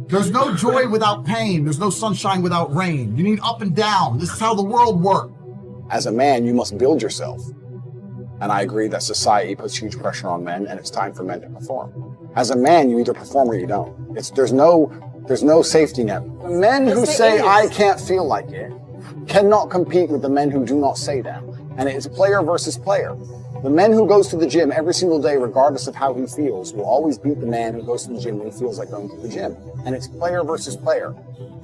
There's no joy without pain. There's no sunshine without rain. You need up and down. This is how the world works. As a man, you must build yourself. And I agree that society puts huge pressure on men, and it's time for men to perform. As a man, you either perform or you don't. There's no safety net. The men who say, I can't feel like it, cannot compete with the men who do not say that. And it's player versus player. The man who goes to the gym every single day, regardless of how he feels, will always beat the man who goes to the gym when he feels like going to the gym. And it's player versus player.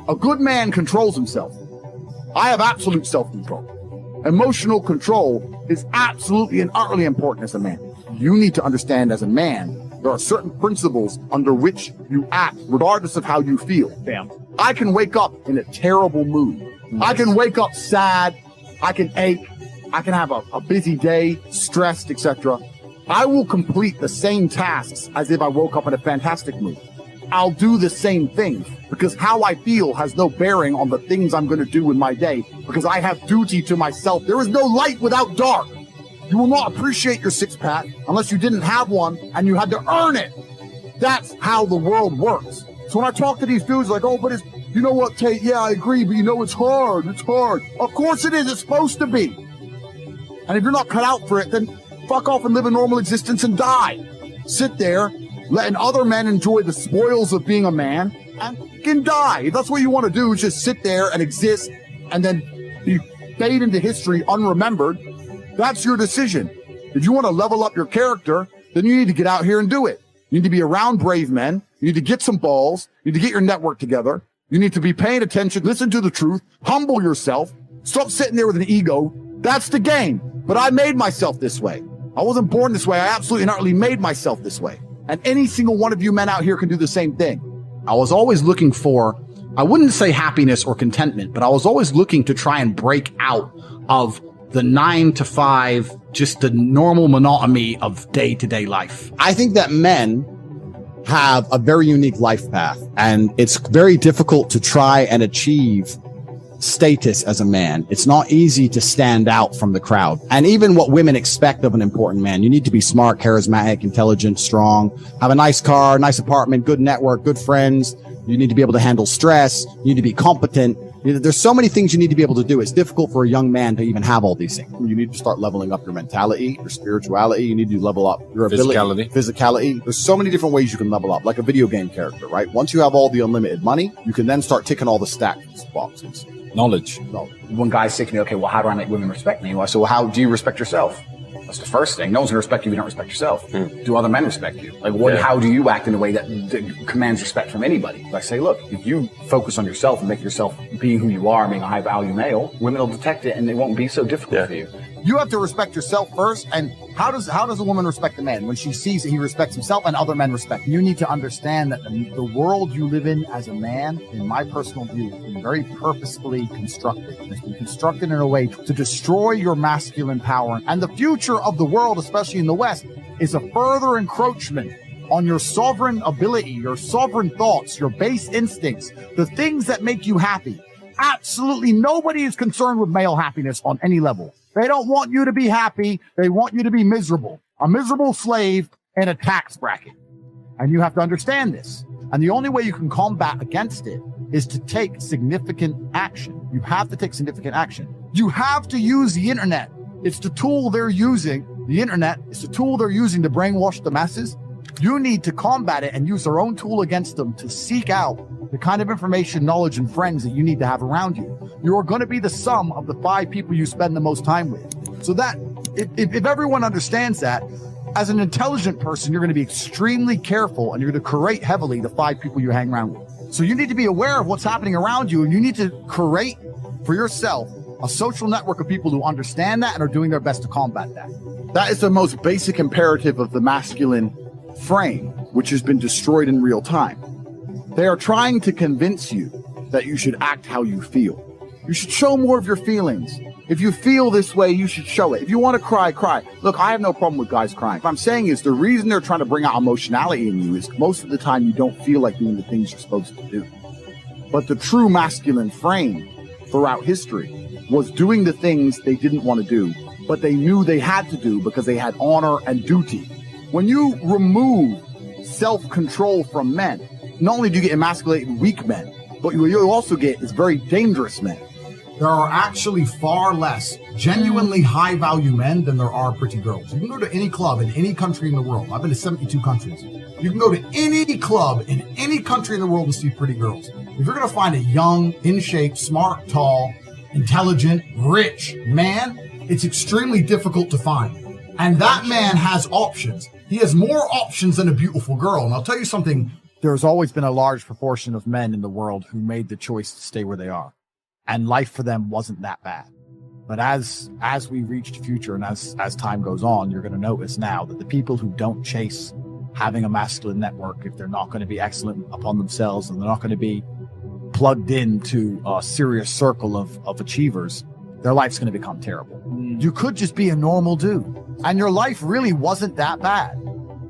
A good man controls himself. I have absolute self-control. Emotional control is absolutely and utterly important as a man. You need to understand as a man, there are certain principles under which you act, regardless of how you feel. Damn. I can wake up in a terrible mood. Nice. I can wake up sad. I can ache. I can have a busy day, stressed, etc. I will complete the same tasks as if I woke up in a fantastic mood. I'll do the same things because how I feel has no bearing on the things I'm going to do in my day because I have duty to myself. There is no light without dark. You will not appreciate your six-pack unless you didn't have one and you had to earn it. That's how the world works. So when I talk to these dudes like, oh, but it's, you know what, Tate? Yeah, I agree, but you know, it's hard. It's hard. Of course it is. It's supposed to be. And if you're not cut out for it, then fuck off and live a normal existence and die. Sit there, letting other men enjoy the spoils of being a man and can die. If that's what you want to do, is just sit there and exist and then be fade into history unremembered. That's your decision. If you want to level up your character, then you need to get out here and do it. You need to be around brave men. You need to get some balls. You need to get your network together. You need to be paying attention, listen to the truth, humble yourself, stop sitting there with an ego. That's the game. But I made myself this way. I wasn't born this way. I absolutely and utterly made myself this way. And any single one of you men out here can do the same thing. I was always looking for, I wouldn't say happiness or contentment, but I was always looking to try and break out of the 9 to 5, just the normal monotony of day-to-day life. I think that men have a very unique life path, and it's very difficult to try and achieve status as a man. It's not easy to stand out from the crowd. And even what women expect of an important man, you need to be smart, charismatic, intelligent, strong, have a nice car, nice apartment, good network, good friends. You need to be able to handle stress. You need to be competent. There's so many things you need to be able to do. It's difficult for a young man to even have all these things. You need to start leveling up your mentality, your spirituality. You need to level up your ability, physicality. There's so many different ways you can level up, like a video game character, right? Once you have all the unlimited money, you can then start ticking all the stats boxes. Knowledge. One guy said to me, okay, well, how do I make women respect me? I said, well, how do you respect yourself? That's the first thing. No one's going to respect you if you don't respect yourself. Do other men respect you? Like, how do you act in a way that commands respect from anybody? I say, look, if you focus on yourself and make yourself being who you are, being a high-value male, women will detect it and it won't be so difficult for you. You have to respect yourself first. And how does a woman respect a man? When she sees that he respects himself and other men respect him. You need to understand that the world you live in as a man, in my personal view, has been very purposefully constructed. It's been constructed in a way to destroy your masculine power. And the future of the world, especially in the West, is a further encroachment on your sovereign ability, your sovereign thoughts, your base instincts, the things that make you happy. Absolutely nobody is concerned with male happiness on any level. They don't want you to be happy. They want you to be miserable, a miserable slave in a tax bracket. And you have to understand this. And the only way you can combat against it is to take significant action. You have to take significant action. You have to use the internet. It's the tool they're using. The internet is the tool they're using to brainwash the masses. You need to combat it and use their own tool against them to seek out the kind of information, knowledge, and friends that you need to have around you. You are going to be the sum of the 5 people you spend the most time with. So that, if everyone understands that, as an intelligent person, you're going to be extremely careful and you're going to curate heavily the 5 people you hang around with. So you need to be aware of what's happening around you, and you need to curate for yourself a social network of people who understand that and are doing their best to combat that. That is the most basic imperative of the masculine frame, which has been destroyed in real time. They are trying to convince you that you should act how you feel. You should show more of your feelings. If you feel this way, you should show it. If you want to cry, cry. Look, I have no problem with guys crying. What I'm saying is the reason they're trying to bring out emotionality in you is most of the time you don't feel like doing the things you're supposed to do. But the true masculine frame throughout history was doing the things they didn't want to do, but they knew they had to do because they had honor and duty. When you remove self-control from men, not only do you get emasculated weak men, but what you also get is very dangerous men. There are actually far less genuinely high-value men than there are pretty girls. You can go to any club in any country in the world. I've been to 72 countries. You can go to any club in any country in the world and see pretty girls. If you're going to find a young, in shape, smart, tall, intelligent, rich man, it's extremely difficult to find. And that man has options. He has more options than a beautiful girl. And I'll tell you something. There's always been a large proportion of men in the world who made the choice to stay where they are. And life for them wasn't that bad. But as we reach the future and as time goes on, you're going to notice now that the people who don't chase having a masculine network, if they're not going to be excellent upon themselves and they're not going to be plugged into a serious circle of achievers, their life's going to become terrible. You could just be a normal dude and your life really wasn't that bad.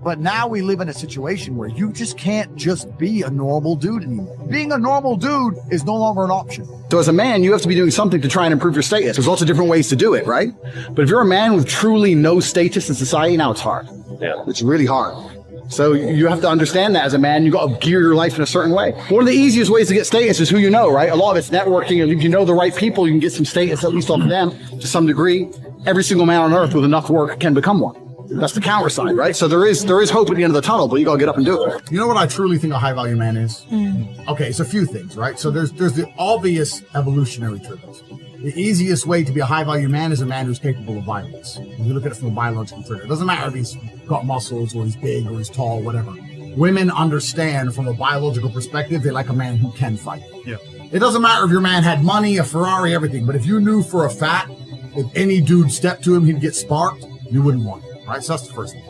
But now we live in a situation where you just can't just be a normal dude anymore. Being a normal dude is no longer an option. So as a man, you have to be doing something to try and improve your status. There's lots of different ways to do it, right? But if you're a man with truly no status in society, now it's hard. Yeah. It's really hard. So you have to understand that as a man, you got to gear your life in a certain way. One of the easiest ways to get status is who you know, right? A lot of it's networking. And if you know the right people, you can get some status, at least off of them, to some degree. Every single man on earth with enough work can become one. That's the counter side, right? So there is hope at the end of the tunnel, but you gotta get up and do it. You know what I truly think a high value man is? Okay, it's a few things, right? So there's the obvious evolutionary triggers. The easiest way to be a high value man is a man who's capable of violence. If you look at it from a biological trigger, it doesn't matter if he's got muscles or he's big or he's tall, whatever. Women understand from a biological perspective, they like a man who can fight. Yeah. It doesn't matter if your man had money, a Ferrari, everything, but if you knew for a fact if any dude stepped to him, he'd get sparked, you wouldn't want him. Right, so that's the first thing.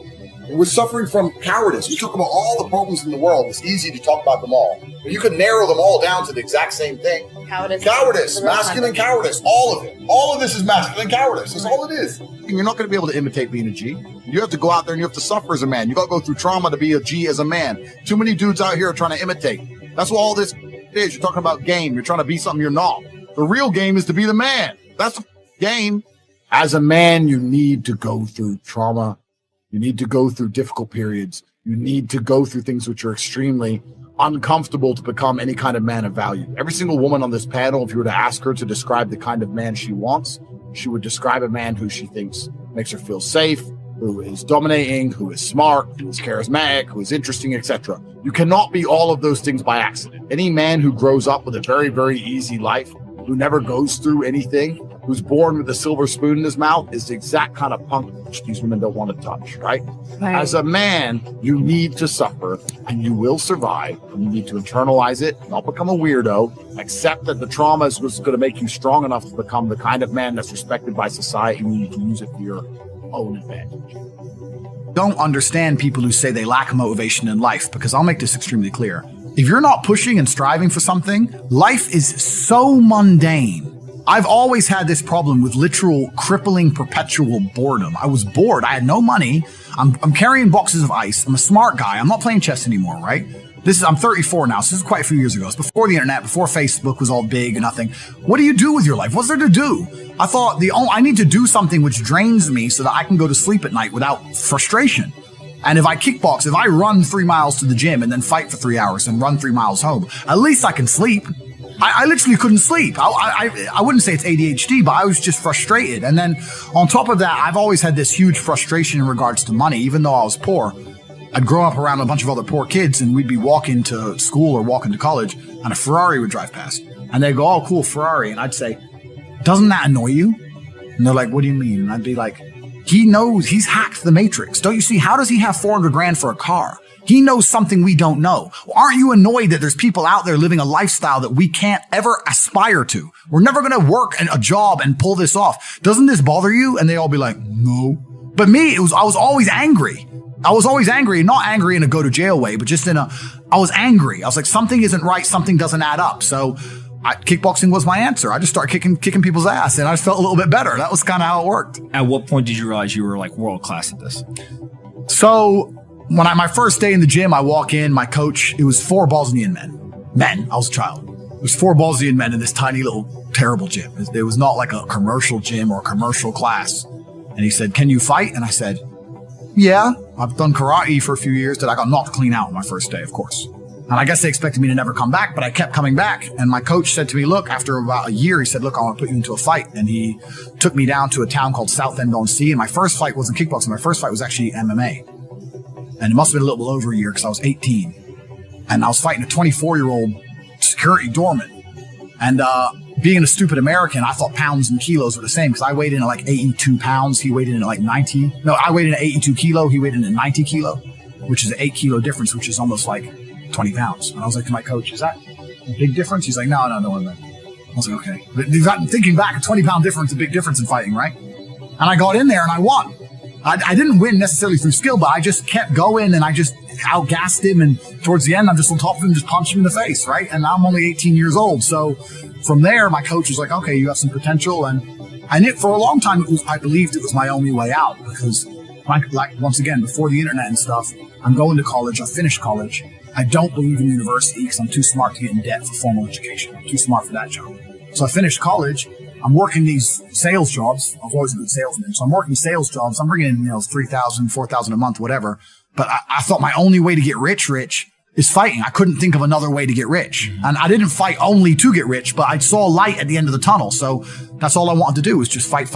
We're suffering from cowardice. We talk about all the problems in the world. It's easy to talk about them all. But you could narrow them all down to the exact same thing. Cowardice, masculine cowardice, all of it. All of this is masculine cowardice. That's all it is. And you're not going to be able to imitate being a G. You have to go out there and you have to suffer as a man. You got to go through trauma to be a G as a man. Too many dudes out here are trying to imitate. That's what all this is. You're talking about game. You're trying to be something you're not. The real game is to be the man. That's the game. As a man, you need to go through trauma. You need to go through difficult periods. You need to go through things which are extremely uncomfortable to become any kind of man of value. Every single woman on this panel, if you were to ask her to describe the kind of man she wants, she would describe a man who she thinks makes her feel safe, who is dominating, who is smart, who is charismatic, who is interesting, etc. You cannot be all of those things by accident. Any man who grows up with a very, very easy life, who never goes through anything, who's born with a silver spoon in his mouth, is the exact kind of punk which these women don't want to touch, right? As a man, you need to suffer and you will survive. And you need to internalize it, not become a weirdo, accept that the trauma is what's going to make you strong enough to become the kind of man that's respected by society, and you need to use it for your own advantage. Don't understand people who say they lack motivation in life, because I'll make this extremely clear. If you're not pushing and striving for something, life is so mundane. I've always had this problem with literal crippling perpetual boredom. I was bored. I had no money. I'm carrying boxes of ice. I'm a smart guy. I'm not playing chess anymore, right? I'm 34 now, so this is quite a few years ago. It's before the internet, before Facebook was all big and nothing. What do you do with your life? What's there to do? I thought I need to do something which drains me so that I can go to sleep at night without frustration. And if I kickbox, if I run 3 miles to the gym and then fight for 3 hours and run 3 miles home, at least I can sleep. I literally couldn't sleep. I wouldn't say it's ADHD, but I was just frustrated. And then on top of that, I've always had this huge frustration in regards to money. Even though I was poor, I'd grow up around a bunch of other poor kids and we'd be walking to school or walking to college and a Ferrari would drive past. And they'd go, "Oh, cool, Ferrari." And I'd say, "Doesn't that annoy you?" And they're like, "What do you mean?" And I'd be like, "He knows he's hacked the matrix. Don't you see? How does he have 400 grand for a car? He knows something we don't know. Aren't you annoyed that there's people out there living a lifestyle that we can't ever aspire to? We're never going to work a job and pull this off. Doesn't this bother you?" And they all be like, "No." But me, I was always angry. I was always angry, not angry in a go to jail way, but just I was angry. I was like, something isn't right. Something doesn't add up. So kickboxing was my answer. I just started kicking people's ass and I just felt a little bit better. That was kind of how it worked. At what point did you realize you were like world class at this? So when my first day in the gym, I walk in, my coach, it was 4 Bosnian men. I was a child. It was 4 Bosnian men in this tiny little terrible gym. It was not like a commercial gym or a commercial class. And he said, "Can you fight?" And I said, "Yeah, I've done karate for a few years." That I got knocked clean out on my first day, of course. And I guess they expected me to never come back, but I kept coming back. And my coach said to me, look, after about a year, he said, look, I want to put you into a fight. And he took me down to a town called Southend-on-Sea. And my first fight wasn't kickboxing. My first fight was actually MMA. And it must have been a little bit over a year because I was 18. And I was fighting a 24-year-old security doorman. And being a stupid American, I thought pounds and kilos were the same because I weighed in at like 82 pounds. He weighed in at like 90. No, I weighed in at 82 kilo. He weighed in at 90 kilo, which is an 8 kilo difference, which is almost like 20 pounds. And I was like to my coach, is that a big difference? He's like, no, man. I was like, okay. But thinking back, a 20-pound difference is a big difference in fighting, right? And I got in there and I won. I didn't win necessarily through skill, but I just kept going and I just outgassed him. And towards the end, I'm just on top of him, just punch him in the face, right? And I'm only 18 years old. So from there, my coach was like, okay, you have some potential. And for a long time, I believed it was my only way out because, like once again, before the internet and stuff, I'm going to college. I finished college. I don't believe in university because I'm too smart to get in debt for formal education. I'm too smart for that job. So I finished college. I'm working these sales jobs. I've always been a good salesman. So I'm working sales jobs. I'm bringing in, $3,000, $4,000 a month, whatever. But I thought my only way to get rich is fighting. I couldn't think of another way to get rich. And I didn't fight only to get rich, but I saw light at the end of the tunnel. So that's all I wanted to do was just fight.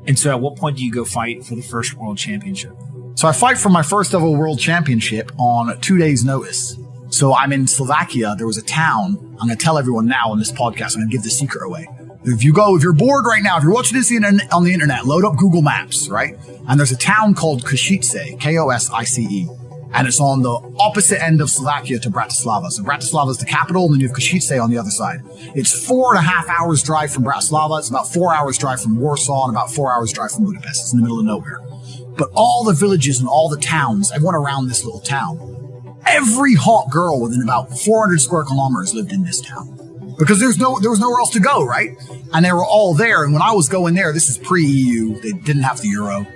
And so at what point do you go fight for the first world championship? So I fight for my first ever world championship on 2 days' notice. So I'm in Slovakia. There was a town. I'm going to tell everyone now on this podcast. I'm going to give the secret away. If you're bored right now, if you're watching this on the internet, load up Google Maps, right? And there's a town called Košice, Kosice, and it's on the opposite end of Slovakia to Bratislava. So Bratislava is the capital, and then you have Košice on the other side. It's 4.5 hours drive from Bratislava. It's about 4 hours drive from Warsaw and about 4 hours drive from Budapest. It's in the middle of nowhere. But all the villages and all the towns, everyone around this little town, every hot girl within about 400 square kilometers lived in this town. Because there was nowhere else to go, right? And they were all there. And when I was going there, this is pre-EU. They didn't have the euro.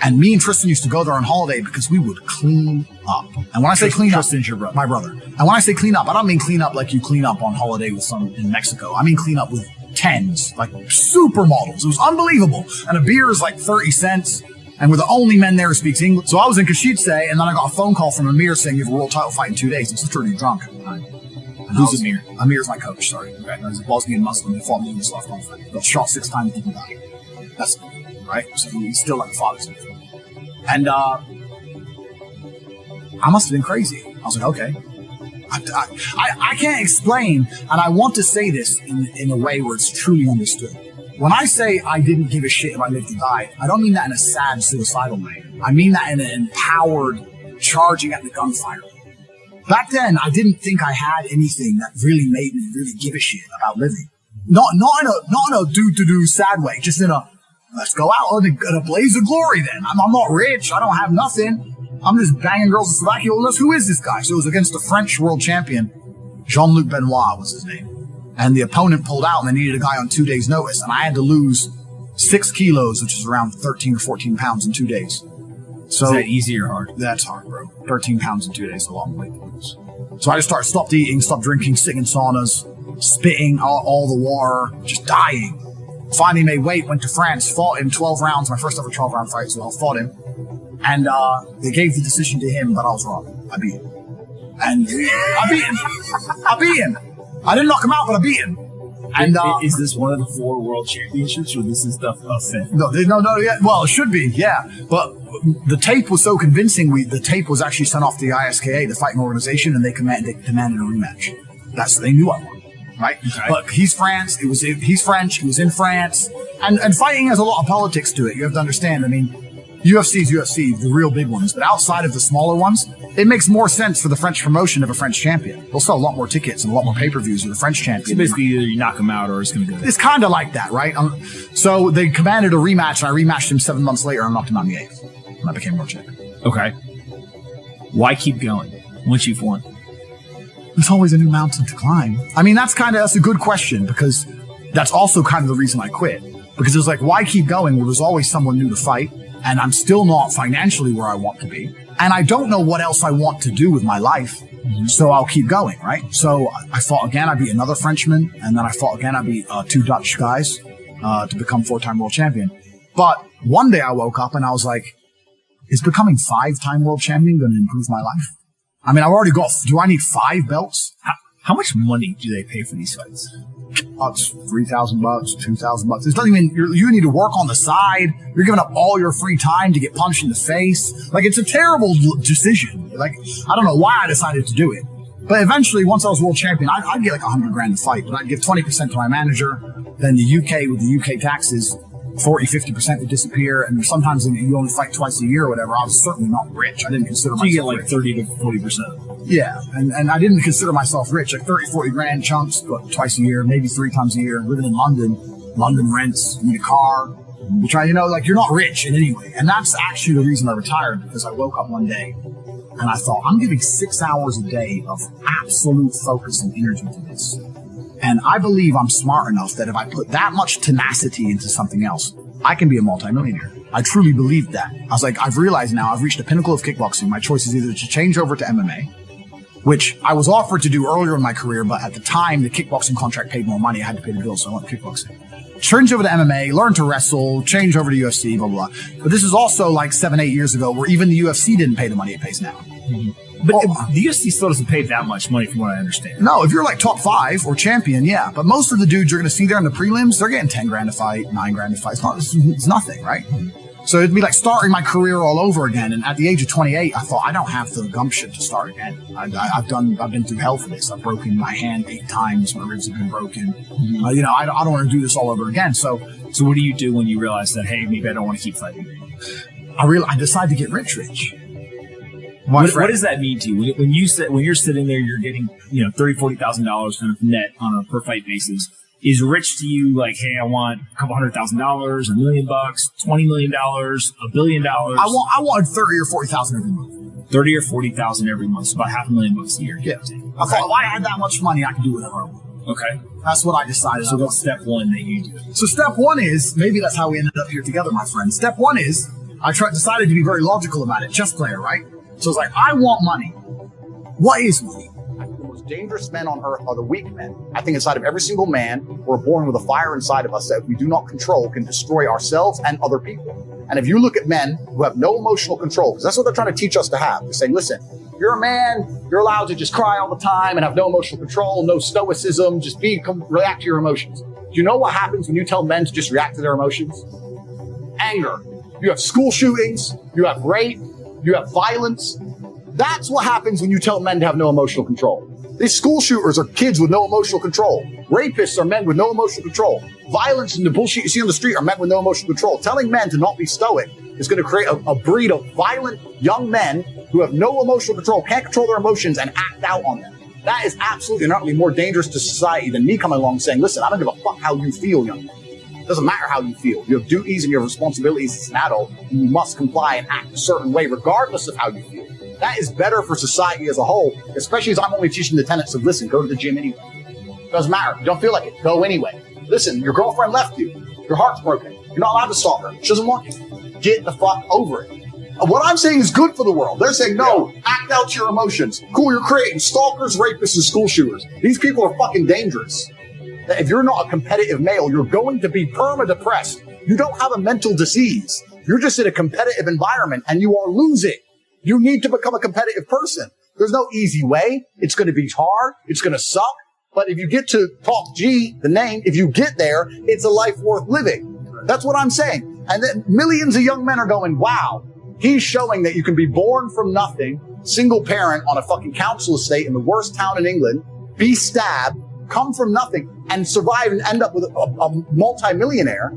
And me and Tristan used to go there on holiday because we would clean up. And when I say clean up, Tristan's your brother, my brother. And when I say clean up, I don't mean clean up like you clean up on holiday with some in Mexico. I mean clean up with 10s, like supermodels. It was unbelievable. And a beer is like 30 cents. And we're the only men there who speaks English. So I was in Košice, and then I got a phone call from Amir saying you have a world title fight in 2 days. I was literally drunk at the time. Who's Amir? Amir's my coach, sorry. Okay. He's a Bosnian Muslim who fought me in the soft conflict. Got shot 6 times and didn't die. That's right. So he's still like a father to me. And I must have been crazy. I was like, okay. I can't explain, and I want to say this in a way where it's truly understood. When I say I didn't give a shit if I lived or died, I don't mean that in a sad, suicidal way. I mean that in an empowered, charging at the gunfire. Back then, I didn't think I had anything that really made me really give a shit about living. Not in a do sad way, just in a let's go out in a blaze of glory. Then I'm not rich, I don't have nothing. I'm just banging girls in Slovakia. Well, who is this guy? So it was against the French world champion, Jean-Luc Benoit was his name, and the opponent pulled out, and they needed a guy on 2 days' notice, and I had to lose 6 kilos, which is around 13 or 14 pounds in 2 days. So is that easy or hard? That's hard, bro. 13 pounds in 2 days is a long way to lose. So I just stopped eating, stopped drinking, sitting in saunas, spitting all the water, just dying. Finally made weight, went to France, fought him 12 rounds, my first ever 12-round fight, so I fought him. And they gave the decision to him, but I was wrong. I beat him. And I beat him. I didn't knock him out, but I beat him. And is this one of the 4 world championships, or this is stuff a fifth? No, yeah. Well, it should be, yeah. But the tape was so convincing. The tape was actually sent off to the ISKA, the fighting organization, and they demanded a rematch. They knew I won, right? Okay. But he's French. He's French. He was in France, and fighting has a lot of politics to it. You have to understand. I mean, UFC is UFC, the real big ones, but outside of the smaller ones, it makes more sense for the French promotion of a French champion. They'll sell a lot more tickets and a lot more pay-per-views with a French champion. So basically, either you knock him out or it's going to go. It's kind of like that, right? So they commanded a rematch, and I rematched him 7 months later and knocked him out in the 8th, and I became world champion. Okay. Why keep going once you've won? There's always a new mountain to climb. I mean, that's a good question, because that's also kind of the reason I quit. Because it was like, why keep going? Well, there's always someone new to fight. And I'm still not financially where I want to be. And I don't know what else I want to do with my life. So I'll keep going, right? So I fought again. I beat another Frenchman. And then I fought again. I beat 2 Dutch guys to become 4-time world champion. But one day I woke up and I was like, is becoming 5-time world champion going to improve my life? I mean, I've already got, do I need 5 belts? How much money do they pay for these fights? It's $3,000, $2,000. It's not even, you need to work on the side. You're giving up all your free time to get punched in the face. Like, it's a terrible decision. Like, I don't know why I decided to do it. But eventually, once I was world champion, I'd get like $100,000 to fight, but I'd give 20% to my manager. Then the UK, with the UK taxes, 40-50% would disappear, and sometimes you only fight twice a year or whatever. I was certainly not rich. I didn't consider myself you get like rich. 30 to 40%. Yeah, and I didn't consider myself rich. Like 30-40 grand chunks, but twice a year, maybe 3 times a year. Living in London rents, you need a car. You try, like you're not rich in any way. And that's actually the reason I retired, because I woke up one day and I thought, I'm giving 6 hours a day of absolute focus and energy to this. And I believe I'm smart enough that if I put that much tenacity into something else, I can be a multimillionaire. I truly believe that. I was like, I've realized now I've reached the pinnacle of kickboxing. My choice is either to change over to MMA, which I was offered to do earlier in my career, but at the time, the kickboxing contract paid more money. I had to pay the bills, so I went kickboxing. Change over to MMA, learn to wrestle, change over to UFC, blah, blah, blah. But this is also like 7-8 years ago where even the UFC didn't pay the money it pays now. Mm-hmm. But the UFC still doesn't pay that much money from what I understand. No, if you're like top 5 or champion, yeah. But most of the dudes you're going to see there in the prelims, they're getting 10 grand a fight, 9 grand a fight. It's nothing, right? So it'd be like starting my career all over again. And at the age of 28, I thought, I don't have the gumption to start again. I've been through hell for this. I've broken my hand 8 times. My ribs have been broken. Mm-hmm. I don't want to do this all over again. So what do you do when you realize that, hey, maybe I don't want to keep fighting? I decided to get rich. What does that mean to you? When you're sitting there, you're getting, $30,000-$40,000 kind of net on a per fight basis. Is rich to you like, hey, I want a couple $100,000, $1 million, $20 million, $1 billion? I wanted 30 or 40,000 every month. 30 or 40,000 every month, so about $500,000 a year. Yeah. I thought if I had that much money, I could do whatever I want. Okay. That's what I decided. So what's step 1 that you do? So step 1 is, maybe that's how we ended up here together, my friend. Step 1 is, decided to be very logical about it. Chess player, right? So it's like, I want money. What is money? The most dangerous men on earth are the weak men. I think inside of every single man, we're born with a fire inside of us that if we do not control, can destroy ourselves and other people. And if you look at men who have no emotional control, because that's what they're trying to teach us to have. They're saying, listen, you're a man, you're allowed to just cry all the time and have no emotional control, no stoicism, just react to your emotions. Do you know what happens when you tell men to just react to their emotions? Anger. You have school shootings, you have rape, you have violence. That's what happens when you tell men to have no emotional control. These school shooters are kids with no emotional control. Rapists are men with no emotional control. Violence and the bullshit you see on the street are men with no emotional control. Telling men to not be stoic is going to create a breed of violent young men who have no emotional control, can't control their emotions, and act out on them. That is absolutely and utterly more dangerous to society than me coming along saying, listen, I don't give a fuck how you feel, young man. It doesn't matter how you feel. You have duties and you have responsibilities as an adult, and you must comply and act a certain way regardless of how you feel. That is better for society as a whole, especially as I'm only teaching the tenets of, listen, go to the gym anyway. Doesn't matter. You don't feel like it. Go anyway. Listen, your girlfriend left you. Your heart's broken. You're not allowed to stalk her. She doesn't want you. Get the fuck over it. What I'm saying is good for the world. They're saying, no, act out your emotions. Cool, you're creating stalkers, rapists, and school shooters. These people are fucking dangerous. If you're not a competitive male, you're going to be perma-depressed. You don't have a mental disease. You're just in a competitive environment and you are losing. You need to become a competitive person. There's no easy way. It's going to be hard. It's going to suck. But if you get to top G, the name, if you get there, it's a life worth living. That's what I'm saying. And then millions of young men are going, wow, he's showing that you can be born from nothing, single parent on a fucking council estate in the worst town in England, be stabbed, come from nothing, and survive and end up with a multi-millionaire.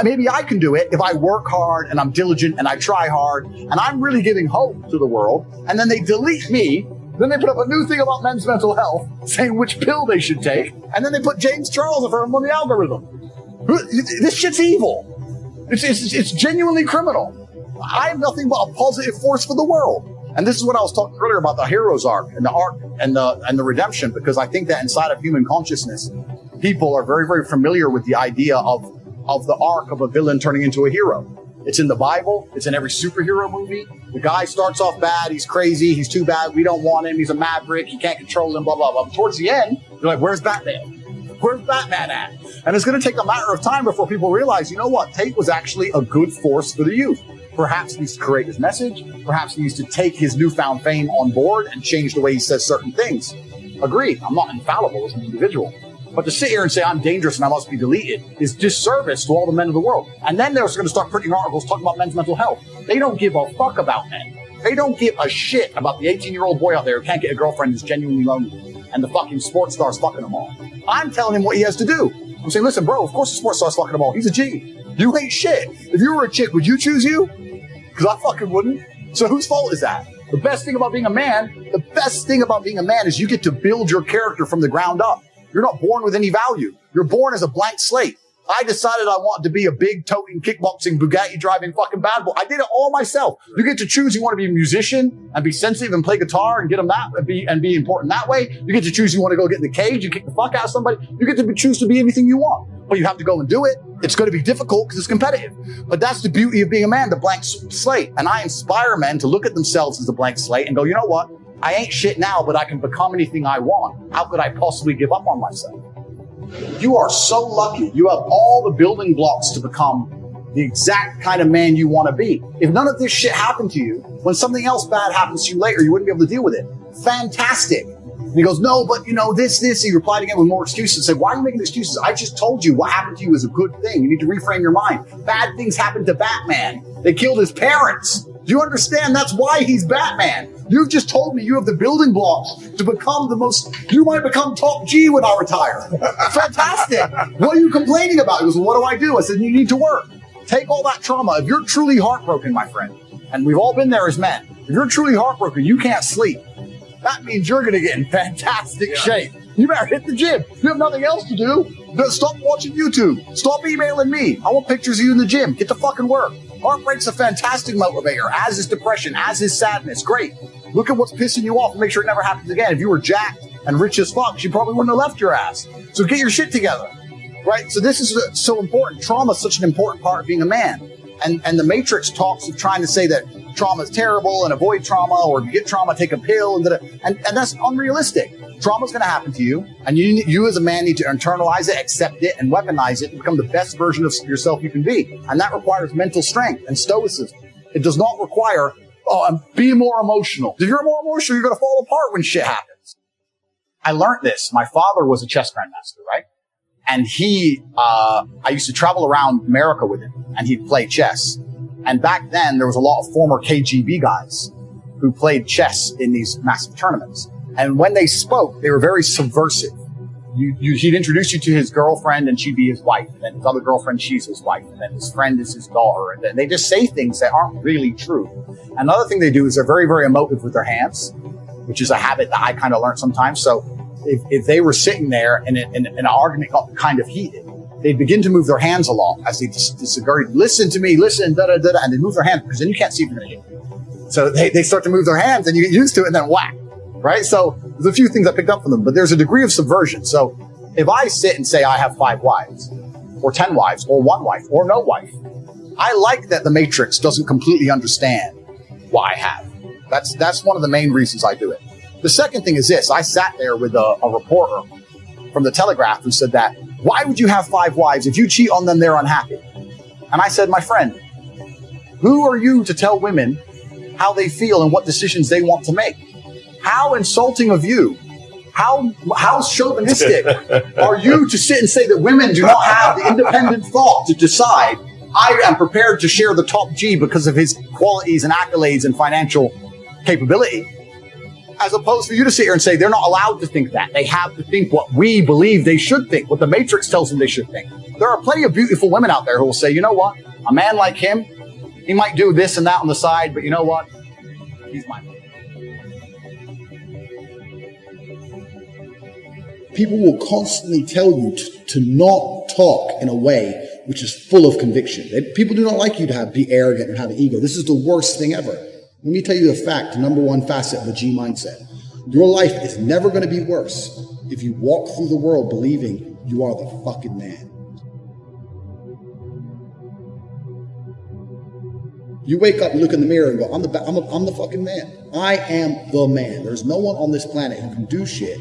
Maybe I can do it if I work hard and I'm diligent and I try hard and I'm really giving hope to the world. And then they delete me. Then they put up a new thing about men's mental health, saying which pill they should take. And then they put James Charles on the algorithm. This shit's evil. It's genuinely criminal. I have nothing but a positive force for the world. And this is what I was talking earlier about the hero's arc and the arc and the redemption, because I think that inside of human consciousness, people are very, very familiar with the idea of the arc of a villain turning into a hero. It's in the Bible. It's in every superhero movie. The guy starts off bad. He's crazy. He's too bad. We don't want him. He's a maverick. You can't control him, blah, blah, blah. But towards the end, you're like, where's Batman? Where's Batman at? And it's going to take a matter of time before people realize, you know what? Tate was actually a good force for the youth. perhaps needs to create his message, perhaps needs to take his newfound fame on board and change the way he says certain things. Agreed, I'm not infallible as an individual. But to sit here and say I'm dangerous and I must be deleted is disservice to all the men of the world. And then they're going to start printing articles talking about men's mental health. They don't give a fuck about men. They don't give a shit about the 18-year-old boy out there who can't get a girlfriend who's genuinely lonely and the fucking sports star's fucking them all. I'm telling him what he has to do. I'm saying, listen, bro, of course the sports star's fucking them all. He's a G. You ain't shit. If you were a chick, would you choose you? Because I fucking wouldn't. So whose fault is that? The best thing about being a man is you get to build your character from the ground up. You're not born with any value. You're born as a blank slate. I decided I wanted to be a big toting, kickboxing, Bugatti driving fucking bad boy. I did it all myself. You get to choose. You want to be a musician and be sensitive and play guitar and get them that and be important that way. You get to choose. You want to go get in the cage and kick the fuck out of somebody. You get to choose to be anything you want, but you have to go and do it. It's going to be difficult because it's competitive, but that's the beauty of being a man, the blank slate. And I inspire men to look at themselves as a blank slate and go, you know what? I ain't shit now, but I can become anything I want. How could I possibly give up on myself? You are so lucky. You have all the building blocks to become the exact kind of man you want to be. If none of this shit happened to you, when something else bad happens to you later, you wouldn't be able to deal with it. Fantastic. And he goes, no, but this. He replied again with more excuses. Said, why are you making excuses? I just told you what happened to you is a good thing. You need to reframe your mind. Bad things happened to Batman. They killed his parents. Do you understand? That's why he's Batman. You've just told me you have the building blocks to become you might become top G when I retire. Fantastic. What are you complaining about? He goes, well, what do? I said, you need to work. Take all that trauma. If you're truly heartbroken, my friend, and we've all been there as men, if you're truly heartbroken, you can't sleep. That means you're going to get in fantastic shape. You better hit the gym. You have nothing else to do. Stop watching YouTube. Stop emailing me. I want pictures of you in the gym. Get to fucking work. Heartbreak's a fantastic motivator, as is depression, as is sadness. Great. Look at what's pissing you off and make sure it never happens again. If you were jacked and rich as fuck, she probably wouldn't have left your ass. So get your shit together. Right? So this is so important. Trauma is such an important part of being a man. And the Matrix talks of trying to say that trauma is terrible and avoid trauma, or if you get trauma, take a pill. And that's unrealistic. Trauma is going to happen to you. And you as a man need to internalize it, accept it, and weaponize it to become the best version of yourself you can be. And that requires mental strength and stoicism. It does not require, be more emotional. If you're more emotional, you're going to fall apart when shit happens. I learned this. My father was a chess grandmaster, right? And I used to travel around America with him, and he'd play chess. And back then, there was a lot of former KGB guys who played chess in these massive tournaments. And when they spoke, they were very subversive. He'd introduce you to his girlfriend, and she'd be his wife. And then his other girlfriend, she's his wife. And then his friend is his daughter. And then they just say things that aren't really true. Another thing they do is they're very, very emotive with their hands, which is a habit that I kind of learned sometimes. So if they were sitting there and an argument got kind of heated, they'd begin to move their hands a lot as they disagree. Listen to me, listen, da-da-da-da, and they move their hands because then you can't see if you're going to hit. So they start to move their hands and you get used to it and then whack, right? So there's a few things I picked up from them, but there's a degree of subversion. So if I sit and say I have 5 wives or 10 wives or 1 wife or no wife, I like that the Matrix doesn't completely understand why I have. That's one of the main reasons I do it. The second thing is this. I sat there with a reporter from the Telegraph who said that, why would you have 5 wives? If you cheat on them, they're unhappy. And I said, my friend, who are you to tell women how they feel and what decisions they want to make? How insulting of you. How chauvinistic are you to sit and say that women do not have the independent thought to decide, I am prepared to share the top G because of his qualities and accolades and financial capability? As opposed for you to sit here and say they're not allowed to think that. They have to think what we believe they should think, what the Matrix tells them they should think. There are plenty of beautiful women out there who will say, you know what? A man like him, he might do this and that on the side, but you know what? He's my man. People will constantly tell you to not talk in a way which is full of conviction. People do not like you to be arrogant and have an ego. This is the worst thing ever. Let me tell you the fact, the number one facet of the G mindset. Your life is never going to be worse if you walk through the world believing you are the fucking man. You wake up, you look in the mirror and go, I'm the fucking man. I am the man. There's no one on this planet who can do shit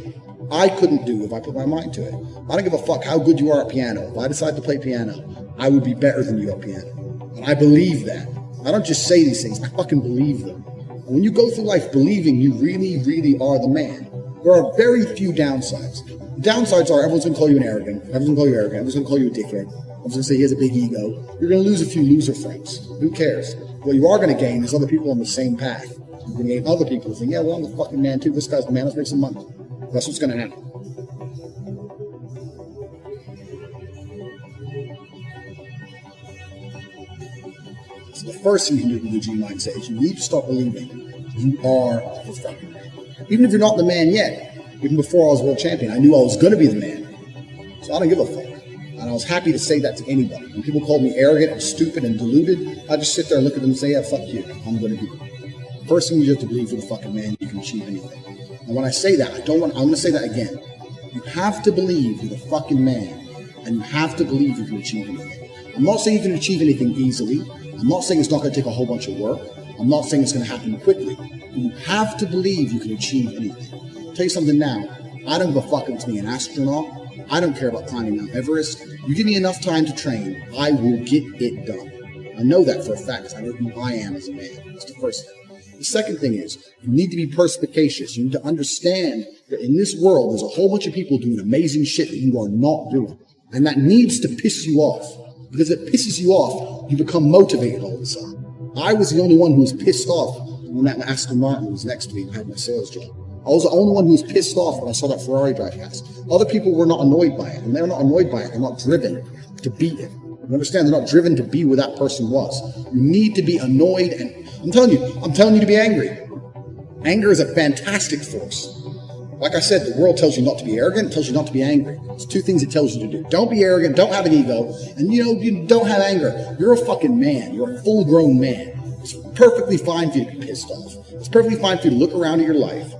I couldn't do if I put my mind to it. I don't give a fuck how good you are at piano. If I decide to play piano, I would be better than you at piano. And I believe that. I don't just say these things, I fucking believe them. And when you go through life believing you really, really are the man, there are very few downsides. The downsides are everyone's going to call you an arrogant, everyone's going to call you arrogant, everyone's going to call you a dickhead, everyone's going to say he has a big ego. You're going to lose a few loser friends. Who cares? What you are going to gain is other people on the same path. You're going to gain other people saying, yeah, well, I'm the fucking man too. This guy's the man. Let's make some money. That's what's going to happen. So the first thing you can do with the G mindset is you need to start believing you are the fucking man. Even if you're not the man yet, even before I was world champion, I knew I was going to be the man. So I don't give a fuck. And I was happy to say that to anybody. When people called me arrogant and stupid and deluded, I just sit there and look at them and say, yeah, fuck you. I'm going to be it. First thing you have to believe you're the fucking man, you can achieve anything. And when I say that, I'm going to say that again. You have to believe you're the fucking man, and you have to believe you can achieve anything. I'm not saying you can achieve anything easily. I'm not saying it's not going to take a whole bunch of work. I'm not saying it's going to happen quickly. But you have to believe you can achieve anything. I'll tell you something now. I don't give a fuck if it's me, an astronaut. I don't care about climbing Mount Everest. You give me enough time to train, I will get it done. I know that for a fact because I know who I am as a man. That's the first thing. The second thing is, you need to be perspicacious. You need to understand that in this world, there's a whole bunch of people doing amazing shit that you are not doing. And that needs to piss you off. Because if it pisses you off, you become motivated all of a sudden. I was the only one who was pissed off when that Aston Martin was next to me and had my sales job. I was the only one who was pissed off when I saw that Ferrari drive past. Other people were not annoyed by it. And they're not annoyed by it. They're not driven to beat it. You understand? They're not driven to be where that person was. You need to be annoyed, and I'm telling you to be angry. Anger is a fantastic force. Like I said, the world tells you not to be arrogant, it tells you not to be angry. It's two things it tells you to do. Don't be arrogant, don't have an ego, and you don't have anger. You're a fucking man. You're a full-grown man. It's perfectly fine for you to be pissed off. It's perfectly fine for you to look around at your life,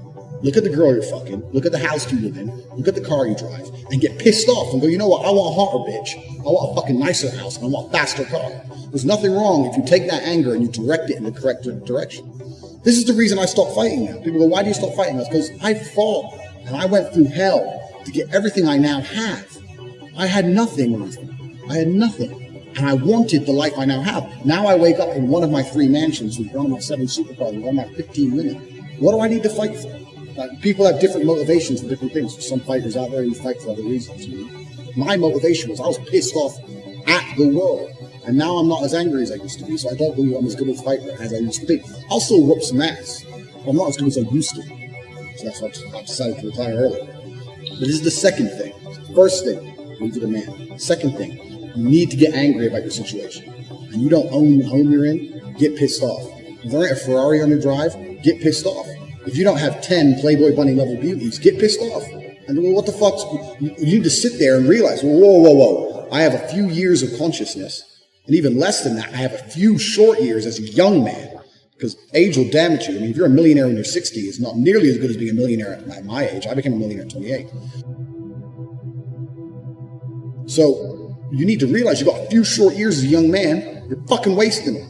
look at the girl you're fucking, look at the house you live in, look at the car you drive, and get pissed off and go, you know what, I want a hotter bitch. I want a fucking nicer house, and I want a faster car. There's nothing wrong if you take that anger and you direct it in the correct direction. This is the reason I stopped fighting now. People go, why do you stop fighting? That's because I fought, and I went through hell to get everything I now have. I had nothing, I had nothing. And I wanted the life I now have. Now I wake up in one of my 3 mansions with one of my 7 supercars, with one of my 15 women. What do I need to fight for? People have different motivations for different things. There's some fighters out there who fight for other reasons. You know? My motivation was I was pissed off at the world. And now I'm not as angry as I used to be, so I don't believe I'm as good a fighter as I used to be. I'll still whoop some ass, but I'm not as good as I used to be. So that's why I decided to retire early. But this is the second thing. First thing, you to the man. Second thing, you need to get angry about your situation. And you don't own the home you're in, get pissed off. If there ain't a Ferrari on your drive, get pissed off. If you don't have 10 Playboy Bunny level beauties, get pissed off. And well, what the fuck? You need to sit there and realize, whoa. I have a few years of consciousness. And even less than that, I have a few short years as a young man. Because age will damage you. I mean, if you're a millionaire when you're 60, it's not nearly as good as being a millionaire at my age. I became a millionaire at 28. So you need to realize you've got a few short years as a young man. You're fucking wasting them.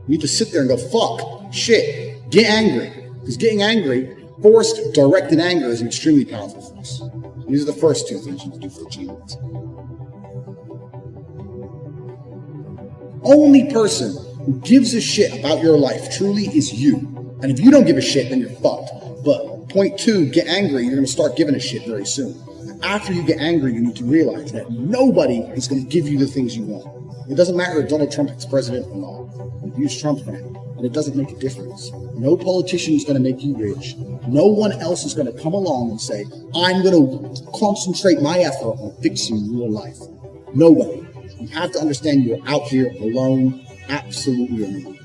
You need to sit there and go, fuck, shit, get angry. Because getting angry, forced, directed anger is an extremely powerful force. And these are the first 2 things you can do for achievements. Only person who gives a shit about your life truly is you. And if you don't give a shit, then you're fucked. But point 2, get angry, you're going to start giving a shit very soon. And after you get angry, you need to realize that nobody is going to give you the things you want. It doesn't matter if Donald Trump is president or not. You use Trump for him, and it doesn't make a difference. No politician is going to make you rich. No one else is going to come along and say, I'm going to concentrate my effort on fixing your life. Nobody. You have to understand you're out here alone, absolutely alone.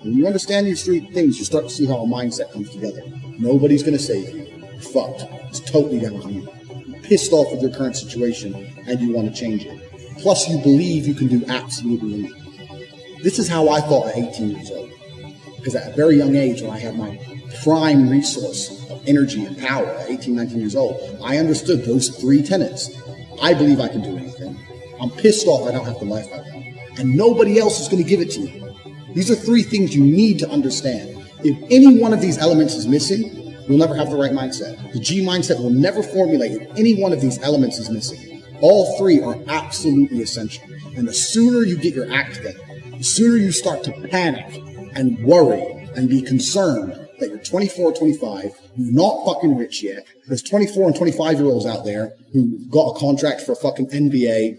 When you understand these 3 things, you start to see how a mindset comes together. Nobody's going to save you. You're fucked. It's totally down to you. You're pissed off with your current situation, and you want to change it. Plus, you believe you can do absolutely anything. This is how I thought at 18 years old. Because at a very young age, when I had my prime resource of energy and power at 18, 19 years old, I understood those 3 tenets. I believe I can do anything. I'm pissed off I don't have the life I want. And nobody else is going to give it to you. These are 3 things you need to understand. If any one of these elements is missing, you'll never have the right mindset. The G mindset will never formulate if any one of these elements is missing. All 3 are absolutely essential. And the sooner you get your act together, The sooner you start to panic and worry and be concerned that you're 24 or 25, you're not fucking rich yet. There's 24 and 25-year-olds out there who got a contract for a fucking NBA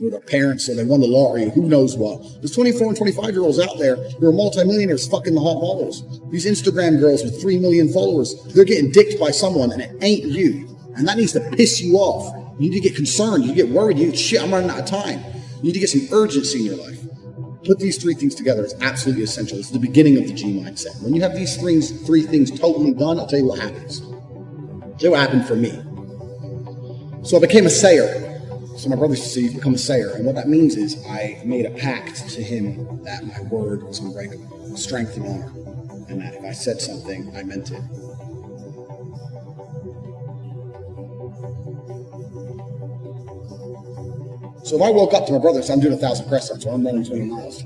with their parents, or they won the lottery, who knows what. There's 24 and 25-year-olds out there who are multimillionaires fucking the hot models. These Instagram girls with 3 million followers, they're getting dicked by someone and it ain't you. And that needs to piss you off. You need to get concerned. You get worried. You get, shit, I'm running out of time. You need to get some urgency in your life. Put these 3 things together. It's absolutely essential. It's the beginning of the G mindset. When you have these 3 things totally done, I'll tell you what happens. I'll tell you what happened for me. So I became a sayer. So my brother used to say, "You've become a sayer." And what that means is I made a pact to him that my word was unbreakable, strength and honor. And that if I said something, I meant it. So if I woke up to my brother and said, "I'm doing 1,000 press ups or I'm running 20 miles,"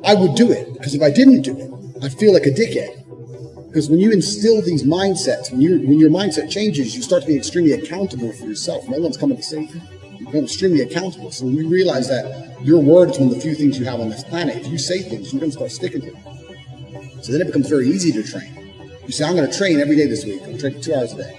I would do it. Because if I didn't do it, I'd feel like a dickhead. Because when you instill these mindsets, when your mindset changes, you start to be extremely accountable for yourself. No one's coming to save you. You become extremely accountable. So when you realize that your word is one of the few things you have on this planet, if you say things, you're going to start sticking to them. So then it becomes very easy to train. You say, "I'm going to train every day this week. I'm going to train for 2 hours a day."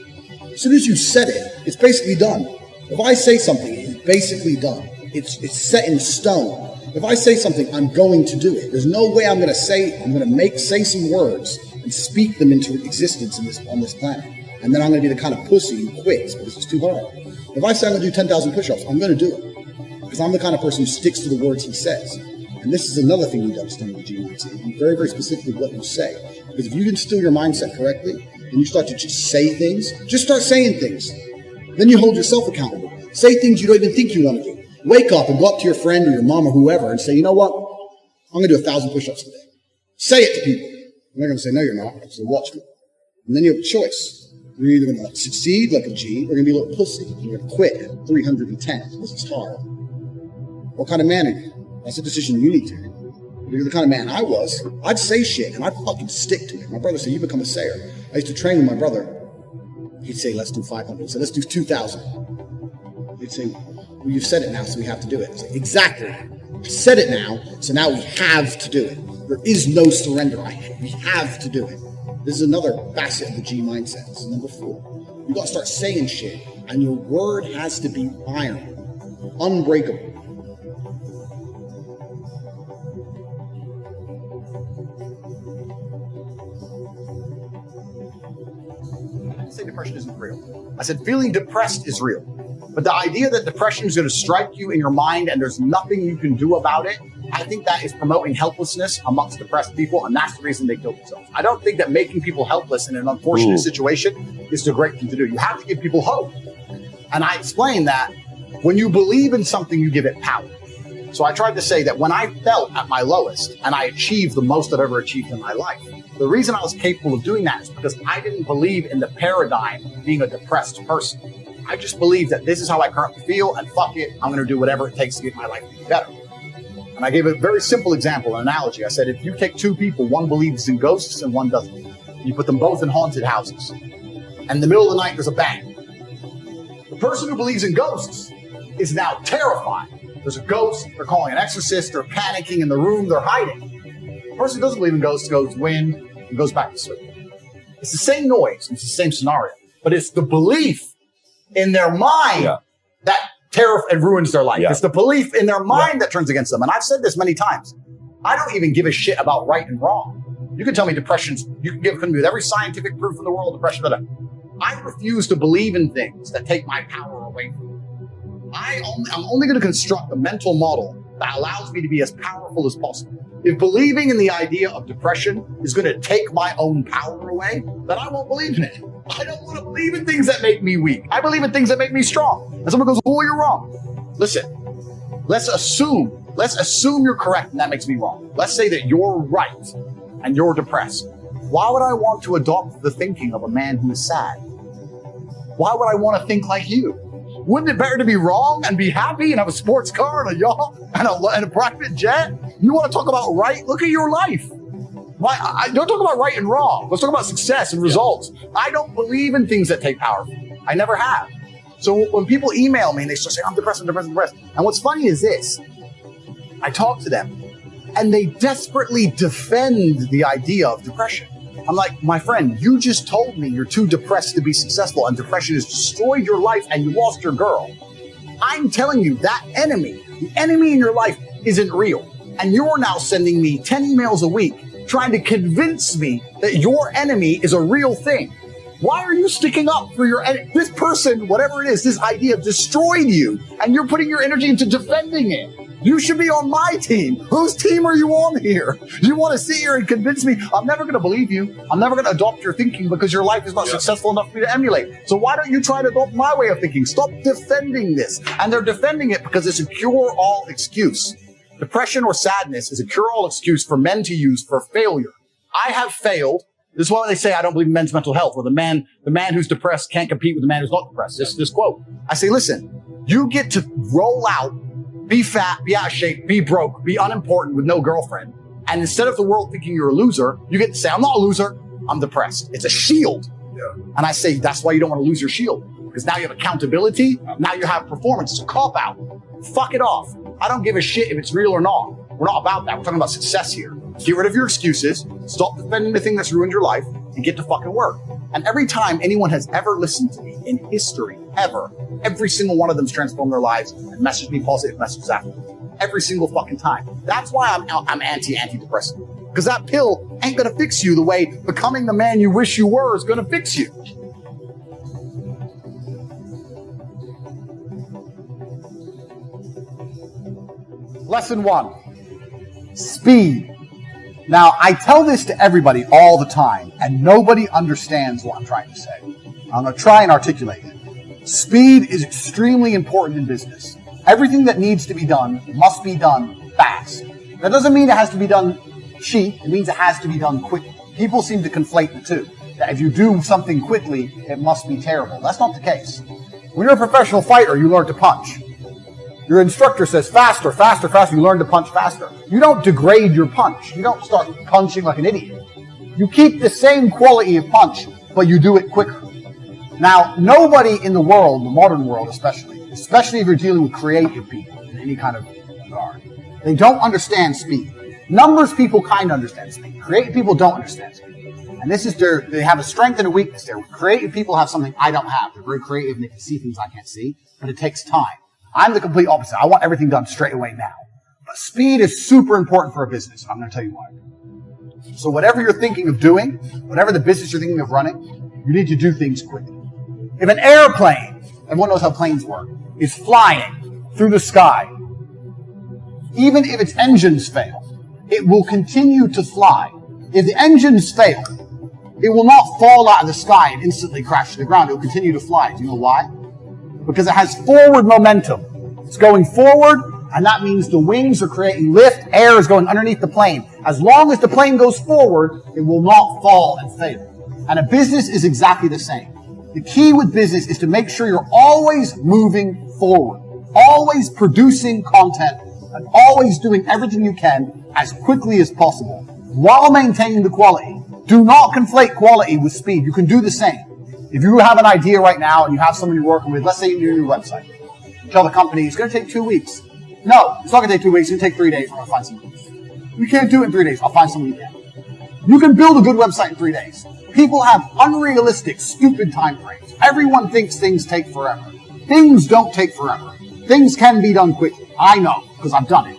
As soon as you said it, it's basically done. If I say something, it's basically done. It's set in stone. If I say something, I'm going to do it. There's no way I'm going to say some words and speak them into existence on this planet. And then I'm going to be the kind of pussy who quits because it's too hard. If I say I'm going to do 10,000 push-ups, I'm going to do it. Because I'm the kind of person who sticks to the words he says. And this is another thing you need to understand with G mindset. Be very, very specific with what you say. Because if you instill your mindset correctly, and you start to just say things, just start saying things. Then you hold yourself accountable. Say things you don't even think you want to do. Wake up and go up to your friend or your mom or whoever and say, "You know what? I'm going to do 1,000 push-ups today." Say it to people. And they're going to say, "No, you're not." So watch me. And then you have a choice. You're either going to succeed like a G or you're going to be a little pussy. You're going to quit at 310 because it's hard. What kind of man are you? That's a decision you need to make. If you're the kind of man I was, I'd say shit and I'd fucking stick to it. My brother said, "You become a sayer." I used to train with my brother. He'd say, "Let's do 500. He'd say, "Let's do 2,000. He'd say, "Well, you've said it now, so we have to do it." I'd say, "Exactly. I said it now, so now we have to do it. There is no surrender. We have to do it." This is another facet of the G mindset. This is number 4. You got to start saying shit, and your word has to be iron, unbreakable. I didn't say depression isn't real. I said feeling depressed is real. But the idea that depression is going to strike you in your mind and there's nothing you can do about it, I think that is promoting helplessness amongst depressed people, and that's the reason they kill themselves. I don't think that making people helpless in an unfortunate situation is the great thing to do. You have to give people hope. And I explained that when you believe in something, you give it power. So I tried to say that when I felt at my lowest and I achieved the most I've ever achieved in my life, the reason I was capable of doing that is because I didn't believe in the paradigm of being a depressed person. I just believed that this is how I currently feel, and fuck it, I'm going to do whatever it takes to get my life to be better. And I gave a very simple example, an analogy. I said, if you take 2 people, one believes in ghosts and one doesn't, you put them both in haunted houses, and in the middle of the night, there's a bang. The person who believes in ghosts is now terrified. There's a ghost, they're calling an exorcist, they're panicking in the room, they're hiding. The person who doesn't believe in ghosts goes wind and goes back to sleep. It's the same noise, it's the same scenario, but it's the belief in their mind that and ruins their life. It's the belief in their mind that turns against them. And I've said this many times. I don't even give a shit about right and wrong. You can tell me you can give me with every scientific proof in the world, depression, but I refuse to believe in things that take my power away from me. I'm only going to construct a mental model that allows me to be as powerful as possible. If believing in the idea of depression is going to take my own power away, then I won't believe in it. I don't want to believe in things that make me weak. I believe in things that make me strong. And someone goes, "Oh, you're wrong." Listen, let's assume you're correct and that makes me wrong. Let's say that you're right and you're depressed. Why would I want to adopt the thinking of a man who is sad? Why would I want to think like you? Wouldn't it better to be wrong and be happy and have a sports car and a yacht and a private jet? You want to talk about right? Look at your life. Why? I don't talk about right and wrong. Let's talk about success and results. I don't believe in things that take power from me. I never have. So when people email me and they start saying, "I'm depressed, I'm depressed, I'm depressed." And what's funny is this. I talk to them and they desperately defend the idea of depression. I'm like, my friend, you just told me you're too depressed to be successful and depression has destroyed your life and you lost your girl. I'm telling you that the enemy in your life isn't real. And you're now sending me 10 emails a week trying to convince me that your enemy is a real thing. Why are you sticking up for your enemy? This person, whatever it is, this idea destroyed you, and you're putting your energy into defending it. You should be on my team. Whose team are you on here? You want to sit here and convince me? I'm never going to believe you. I'm never going to adopt your thinking because your life is not successful enough for me to emulate. So why don't you try to adopt my way of thinking? Stop defending this. And they're defending it because it's a cure-all excuse. Depression or sadness is a cure-all excuse for men to use for failure. I have failed. This is why they say I don't believe in men's mental health, or the man who's depressed can't compete with the man who's not depressed. This quote. I say, listen, you get to roll out, be fat, be out of shape, be broke, be unimportant with no girlfriend. And instead of the world thinking you're a loser, you get to say, I'm not a loser, I'm depressed. It's a shield. And I say, that's why you don't want to lose your shield. Because now you have accountability, now you have performance. It's a cop-out. Fuck it off. I don't give a shit if it's real or not. We're not about that. We're talking about success here. Get rid of your excuses, stop defending the thing that's ruined your life, and get to fucking work. And every time anyone has ever listened to me in history, ever, every single one of them's transformed their lives and messaged me positive messages after. Every single fucking time. That's why I'm antidepressant. Because that pill ain't gonna fix you the way becoming the man you wish you were is gonna fix you. Lesson 1, speed. Now, I tell this to everybody all the time, and nobody understands what I'm trying to say. I'm going to try and articulate it. Speed is extremely important in business. Everything that needs to be done must be done fast. That doesn't mean it has to be done cheap. It means it has to be done quickly. People seem to conflate the two. That if you do something quickly, it must be terrible. That's not the case. When you're a professional fighter, you learn to punch. Your instructor says faster, faster, faster. You learn to punch faster. You don't degrade your punch. You don't start punching like an idiot. You keep the same quality of punch, but you do it quicker. Now, nobody in the world, the modern world especially if you're dealing with creative people in any kind of regard, they don't understand speed. Numbers people kind of understand speed. Creative people don't understand speed. And this is they have a strength and a weakness there. Creative people have something I don't have. They're very creative and they can see things I can't see, but it takes time. I'm the complete opposite. I want everything done straight away now. But speed is super important for a business. I'm going to tell you why. So whatever you're thinking of doing, whatever the business you're thinking of running, you need to do things quickly. If an airplane, everyone knows how planes work, is flying through the sky, even if its engines fail, it will continue to fly. If the engines fail, it will not fall out of the sky and instantly crash to the ground. It will continue to fly. Do you know why? Because it has forward momentum. It's going forward, and that means the wings are creating lift, air is going underneath the plane. As long as the plane goes forward, it will not fall and fail. And a business is exactly the same. The key with business is to make sure you're always moving forward, always producing content, and always doing everything you can as quickly as possible, while maintaining the quality. Do not conflate quality with speed. You can do the same. If you have an idea right now and you have someone you're working with, let's say you do your website. You tell the company, it's going to take 2 weeks. No, it's not going to take 2 weeks. It's going to take 3 days. I'm going to find someone. We can't do it in 3 days. I'll find someone who can. You can build a good website in 3 days. People have unrealistic, stupid time frames. Everyone thinks things take forever. Things don't take forever. Things can be done quickly. I know, because I've done it.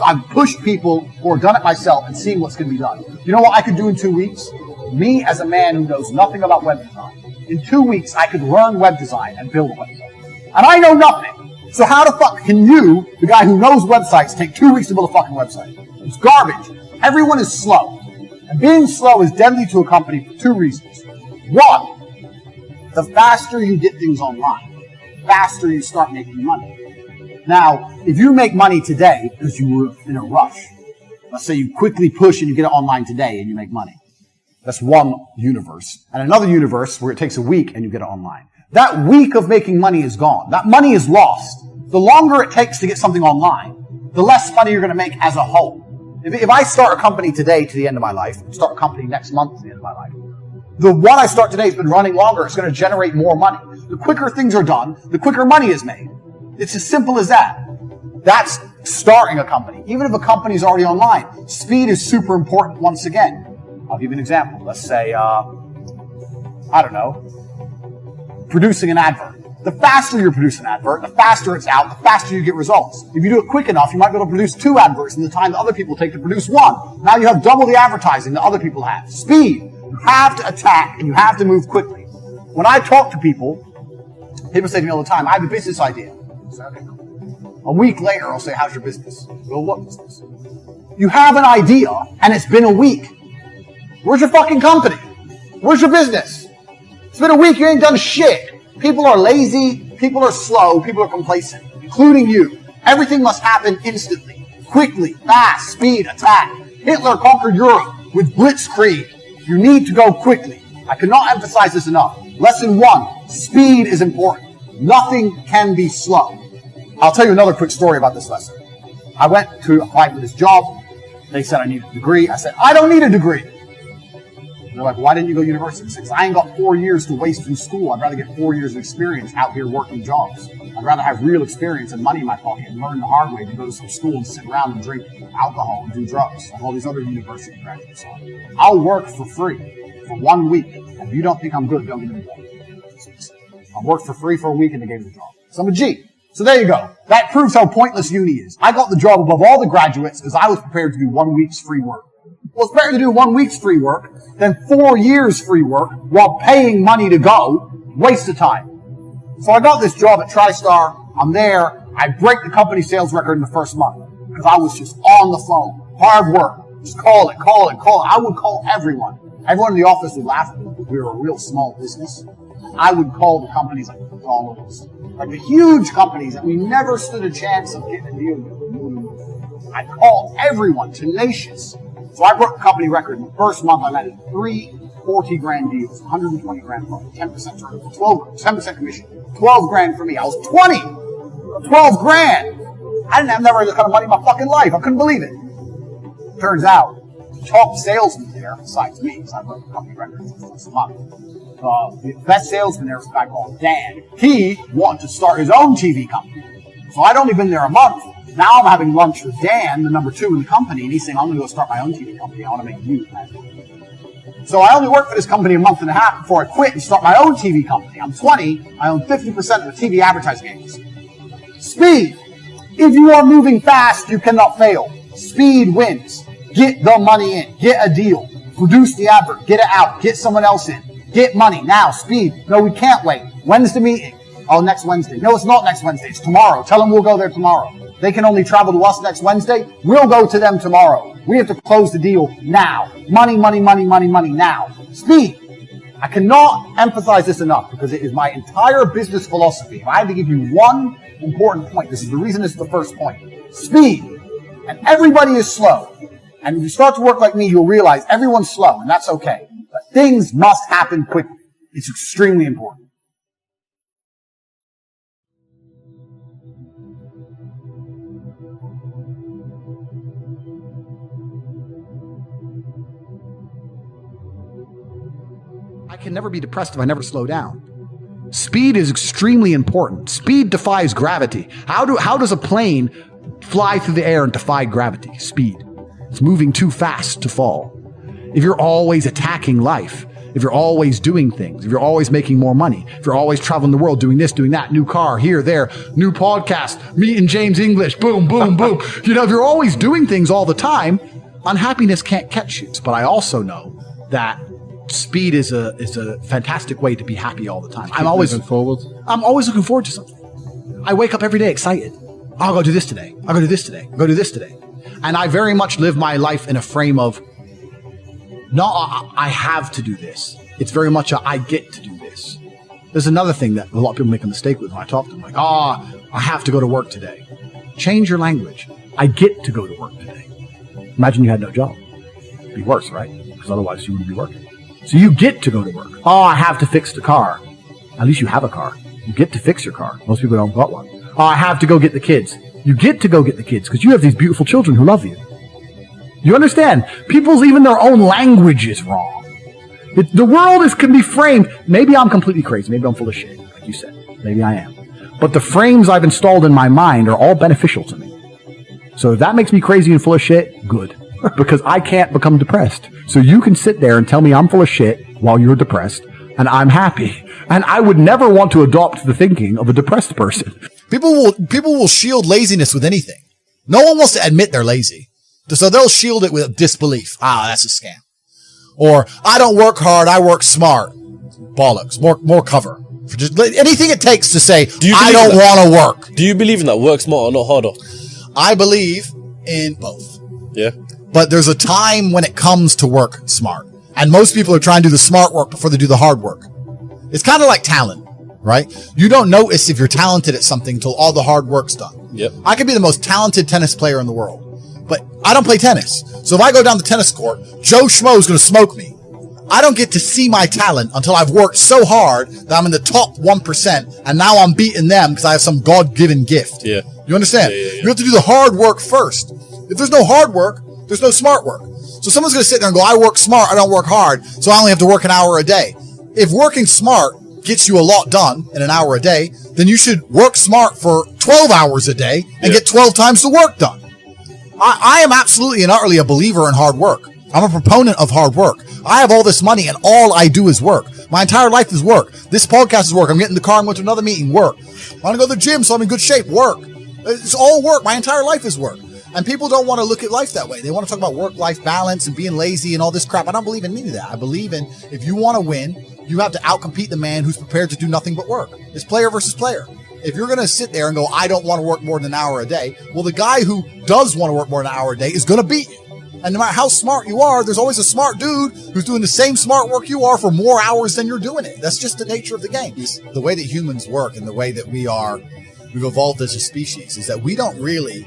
I've pushed people or done it myself and seen what's going to be done. You know what I could do in 2 weeks? Me, as a man who knows nothing about web design, in 2 weeks, I could learn web design and build a website. And I know nothing. So how the fuck can you, the guy who knows websites, take 2 weeks to build a fucking website? It's garbage. Everyone is slow. And being slow is deadly to a company for 2 reasons. One, the faster you get things online, the faster you start making money. Now, if you make money today because you were in a rush, let's say you quickly push and you get it online today and you make money. That's one universe. And another universe where it takes a week and you get it online. That week of making money is gone. That money is lost. The longer it takes to get something online, the less money you're going to make as a whole. If I start a company today to the end of my life, start a company next month to the end of my life, the one I start today has been running longer. It's going to generate more money. The quicker things are done, the quicker money is made. It's as simple as that. That's starting a company. Even if a company is already online, speed is super important once again. I'll give you an example. Let's say, I don't know, producing an advert. The faster you produce an advert, the faster it's out, the faster you get results. If you do it quick enough, you might be able to produce 2 adverts in the time that other people take to produce 1. Now you have double the advertising that other people have. Speed. You have to attack and you have to move quickly. When I talk to people say to me all the time, I have a business idea. I say, okay. A week later, I'll say, how's your business? Well, what business? You have an idea and it's been a week. Where's your fucking company? Where's your business? It's been a week, you ain't done shit. People are lazy, people are slow, people are complacent, including you. Everything must happen instantly, quickly, fast, speed, attack. Hitler conquered Europe with blitzkrieg. You need to go quickly. I cannot emphasize this enough. Lesson 1, speed is important. Nothing can be slow. I'll tell you another quick story about this lesson. I went to apply for this job. They said I need a degree. I said, I don't need a degree. They're like, why didn't you go to university? Because I ain't got 4 years to waste in school. I'd rather get 4 years of experience out here working jobs. I'd rather have real experience and money in my pocket and learn the hard way than go to some school and sit around and drink alcohol and do drugs like all these other university graduates are. I'll work for free for 1 week. And if you don't think I'm good, don't give me the job. I worked for free for a week and they gave me the job. So I'm a G. So there you go. That proves how pointless uni is. I got the job above all the graduates because I was prepared to do 1 week's free work. Well, it's better to do 1 week's free work than 4 years free work while paying money to go. Waste of time. So I got this job at TriStar. I'm there. I break the company sales record in the first month because I was just on the phone. Hard work. Just call it. I would call everyone. Everyone in the office would laugh at me because we were a real small business. I would call the companies like McDonald's, like the huge companies that we never stood a chance of getting a deal with. I'd call everyone, tenacious. So I broke the company record. In the first month, I landed 3 40-grand deals, 120 grand profit, 10% turnover, 10% commission, 12 grand for me. I was 20, 12 grand. I didn't have never this kind of money in my fucking life. I couldn't believe it. Turns out, the top salesman there, besides me, because I broke the company record for the first month, the best salesman there was a guy called Dan. He wanted to start his own TV company. So I'd only been there a month. Now I'm having lunch with Dan, the number 2 in the company, and he's saying, I'm going to go start my own TV company. I want to make you happy. So I only worked for this company a month and a half before I quit and start my own TV company. I'm 20. I own 50% of the TV advertising agency. Speed. If you are moving fast, you cannot fail. Speed wins. Get the money in. Get a deal. Produce the advert. Get it out. Get someone else in. Get money. Now, speed. No, we can't wait. When's the meeting? Oh, next Wednesday. No, it's not next Wednesday. It's tomorrow. Tell them we'll go there tomorrow. They can only travel to us next Wednesday. We'll go to them tomorrow. We have to close the deal now. Money now. Speed. I cannot emphasize this enough because it is my entire business philosophy. If I had to give you one important point, this is the reason this is the first point. Speed. And everybody is slow. And if you start to work like me, you'll realize everyone's slow, and that's okay. But things must happen quickly. It's extremely important. I can never be depressed if I never slow down. Speed is extremely important. Speed defies gravity. How does a plane fly through the air and defy gravity? Speed. It's moving too fast to fall. If you're always attacking life, if you're always doing things, if you're always making more money, if you're always traveling the world, doing this, doing that, new car, here, there, new podcast, meeting James English, boom, boom, boom. If you're always doing things all the time, unhappiness can't catch you. But I also know that speed is a fantastic way to be happy all the time. I'm always looking forward to something. I wake up every day excited. I'll go do this today. I'll go do this today. I'll go do this today. And I very much live my life in a frame of, no, I have to do this. It's very much I get to do this. There's another thing that a lot of people make a mistake with when I talk to them. Like, I have to go to work today. Change your language. I get to go to work today. Imagine you had no job. It'd be worse, right? Because otherwise you wouldn't be working. So you get to go to work. I have to fix the car. At least you have a car. You get to fix your car. Most people don't got one. I have to go get the kids. You get to go get the kids because you have these beautiful children who love you. You understand? People's even their own language is wrong. The world can be framed. Maybe I'm completely crazy. Maybe I'm full of shit, like you said. Maybe I am. But the frames I've installed in my mind are all beneficial to me. So if that makes me crazy and full of shit, good. Because I can't become depressed. So you can sit there and tell me I'm full of shit while you're depressed, and I'm happy. And I would never want to adopt the thinking of a depressed person. People will shield laziness with anything. No one wants to admit they're lazy. So they'll shield it with disbelief. That's a scam. Or, I don't work hard, I work smart. Bollocks. More cover. For just anything it takes to say, I don't want to work. Do you believe in that? Work smart or not harder? I believe in both. Yeah. But there's a time when it comes to work smart. And most people are trying to do the smart work before they do the hard work. It's kind of like talent, right? You don't notice if you're talented at something until all the hard work's done. Yep. I could be the most talented tennis player in the world, but I don't play tennis. So if I go down the tennis court, Joe Schmo's going to smoke me. I don't get to see my talent until I've worked so hard that I'm in the top 1%, and now I'm beating them because I have some God-given gift. Yeah. You understand? Yeah. You have to do the hard work first. If there's no hard work, there's no smart work. So someone's going to sit there and go, I work smart, I don't work hard, so I only have to work an hour a day. If working smart gets you a lot done in an hour a day, then you should work smart for 12 hours a day and get 12 times the work done. I am absolutely and utterly a believer in hard work. I'm a proponent of hard work. I have all this money and all I do is work. My entire life is work. This podcast is work. I'm getting in the car and going to another meeting, work. I want to go to the gym so I'm in good shape, work. It's all work. My entire life is work. And people don't want to look at life that way. They want to talk about work-life balance and being lazy and all this crap. I don't believe in any of that. I believe in if you want to win, you have to outcompete the man who's prepared to do nothing but work. It's player versus player. If you're going to sit there and go, I don't want to work more than an hour a day, well, the guy who does want to work more than an hour a day is going to beat you. And no matter how smart you are, there's always a smart dude who's doing the same smart work you are for more hours than you're doing it. That's just the nature of the game. The way that humans work and the way that we've evolved as a species is that we don't really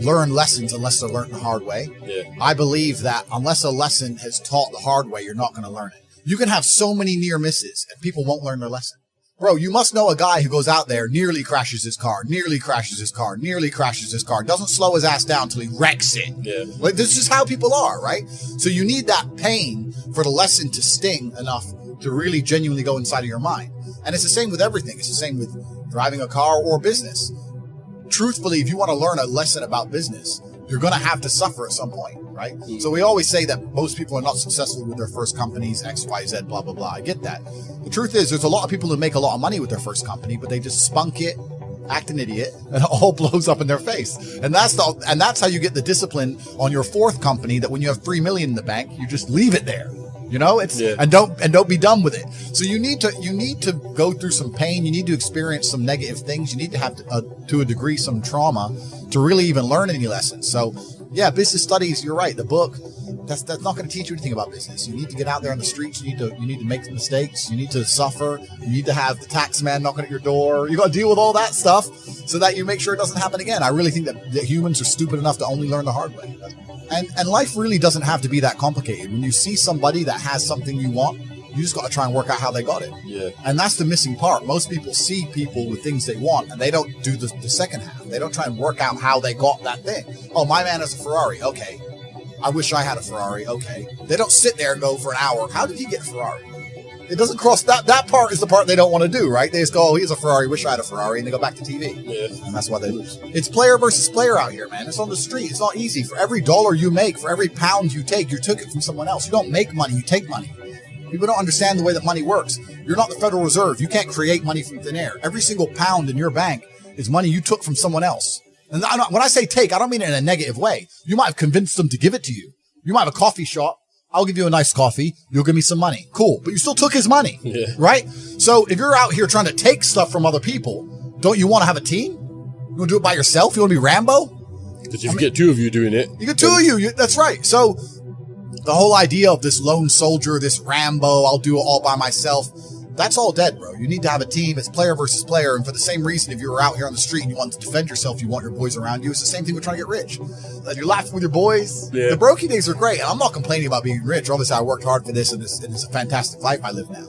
learn lessons unless they're learned the hard way. Yeah. I believe that unless a lesson is taught the hard way, you're not going to learn it. You can have so many near misses and people won't learn their lesson. Bro, you must know a guy who goes out there, nearly crashes his car, doesn't slow his ass down till he wrecks it. Yeah. Like, this is how people are, right? So you need that pain for the lesson to sting enough to really genuinely go inside of your mind. And it's the same with everything. It's the same with driving a car or business. Truthfully, if you want to learn a lesson about business, you're going to have to suffer at some point, right? So we always say that most people are not successful with their first companies, X, Y, Z, blah, blah, blah. I get that. The truth is, there's a lot of people who make a lot of money with their first company, but they just spunk it, act an idiot, and it all blows up in their face. And that's how you get the discipline on your fourth company, that when you have $3 million in the bank, you just leave it there. You know, and don't be done with it. So you need to go through some pain. You need to experience some negative things. You need to have to a degree some trauma to really even learn any lessons. So yeah, business studies. You're right. The book that's not going to teach you anything about business. You need to get out there on the streets. You need to make mistakes. You need to suffer. You need to have the tax man knocking at your door. You got to deal with all that stuff so that you make sure it doesn't happen again. I really think that humans are stupid enough to only learn the hard way. And life really doesn't have to be that complicated. When you see somebody that has something you want, you just got to try and work out how they got it. Yeah. And that's the missing part. Most people see people with things they want, and they don't do the second half. They don't try and work out how they got that thing. Oh, my man has a Ferrari. Okay. I wish I had a Ferrari. Okay. They don't sit there and go for an hour, how did he get a Ferrari? It doesn't cross that part is the part they don't want to do, right? They just go, oh, he has a Ferrari, wish I had a Ferrari, and they go back to TV. Yeah. And that's why they lose. It's player versus player out here, man. It's on the street. It's not easy. For every dollar you make, for every pound you take, you took it from someone else. You don't make money, you take money. People don't understand the way that money works. You're not the Federal Reserve. You can't create money from thin air. Every single pound in your bank is money you took from someone else. And when I say take, I don't mean it in a negative way. You might have convinced them to give it to you. You might have a coffee shop. I'll give you a nice coffee. You'll give me some money. Cool. But you still took his money, right? So if you're out here trying to take stuff from other people, don't you want to have a team? You want to do it by yourself? You want to be Rambo? Because if you get two of you doing it. You get two of you. That's right. So the whole idea of this lone soldier, this Rambo, I'll do it all by myself, that's all dead, bro. You need to have a team. It's player versus player. And for the same reason, if you were out here on the street and you want to defend yourself, you want your boys around you. It's the same thing with trying to get rich. You're laughing with your boys. Yeah. The brokey days are great. And I'm not complaining about being rich. Obviously, I worked hard for this, and it's a fantastic life I live now.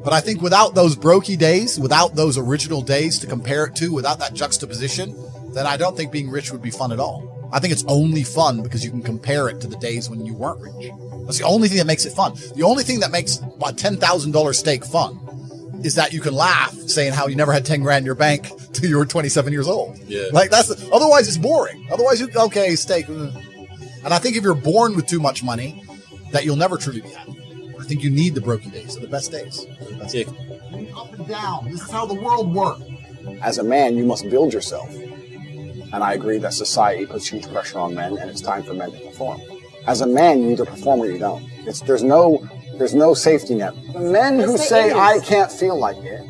But I think without those brokey days, without those original days to compare it to, without that juxtaposition, then I don't think being rich would be fun at all. I think it's only fun because you can compare it to the days when you weren't rich. That's the only thing that makes it fun. The only thing that makes a $10,000 steak fun is that you can laugh saying how you never had 10 grand in your bank till you were 27 years old. Yeah. Like otherwise it's boring. Otherwise okay, steak. And I think if you're born with too much money, that you'll never truly be happy. I think you need the broken days. They're the best days. Up and down. This is how the world works. As a man, you must build yourself. And I agree that society puts huge pressure on men, and it's time for men to perform. As a man, you either perform or you don't. There's no safety net. The men who say, I can't feel like it,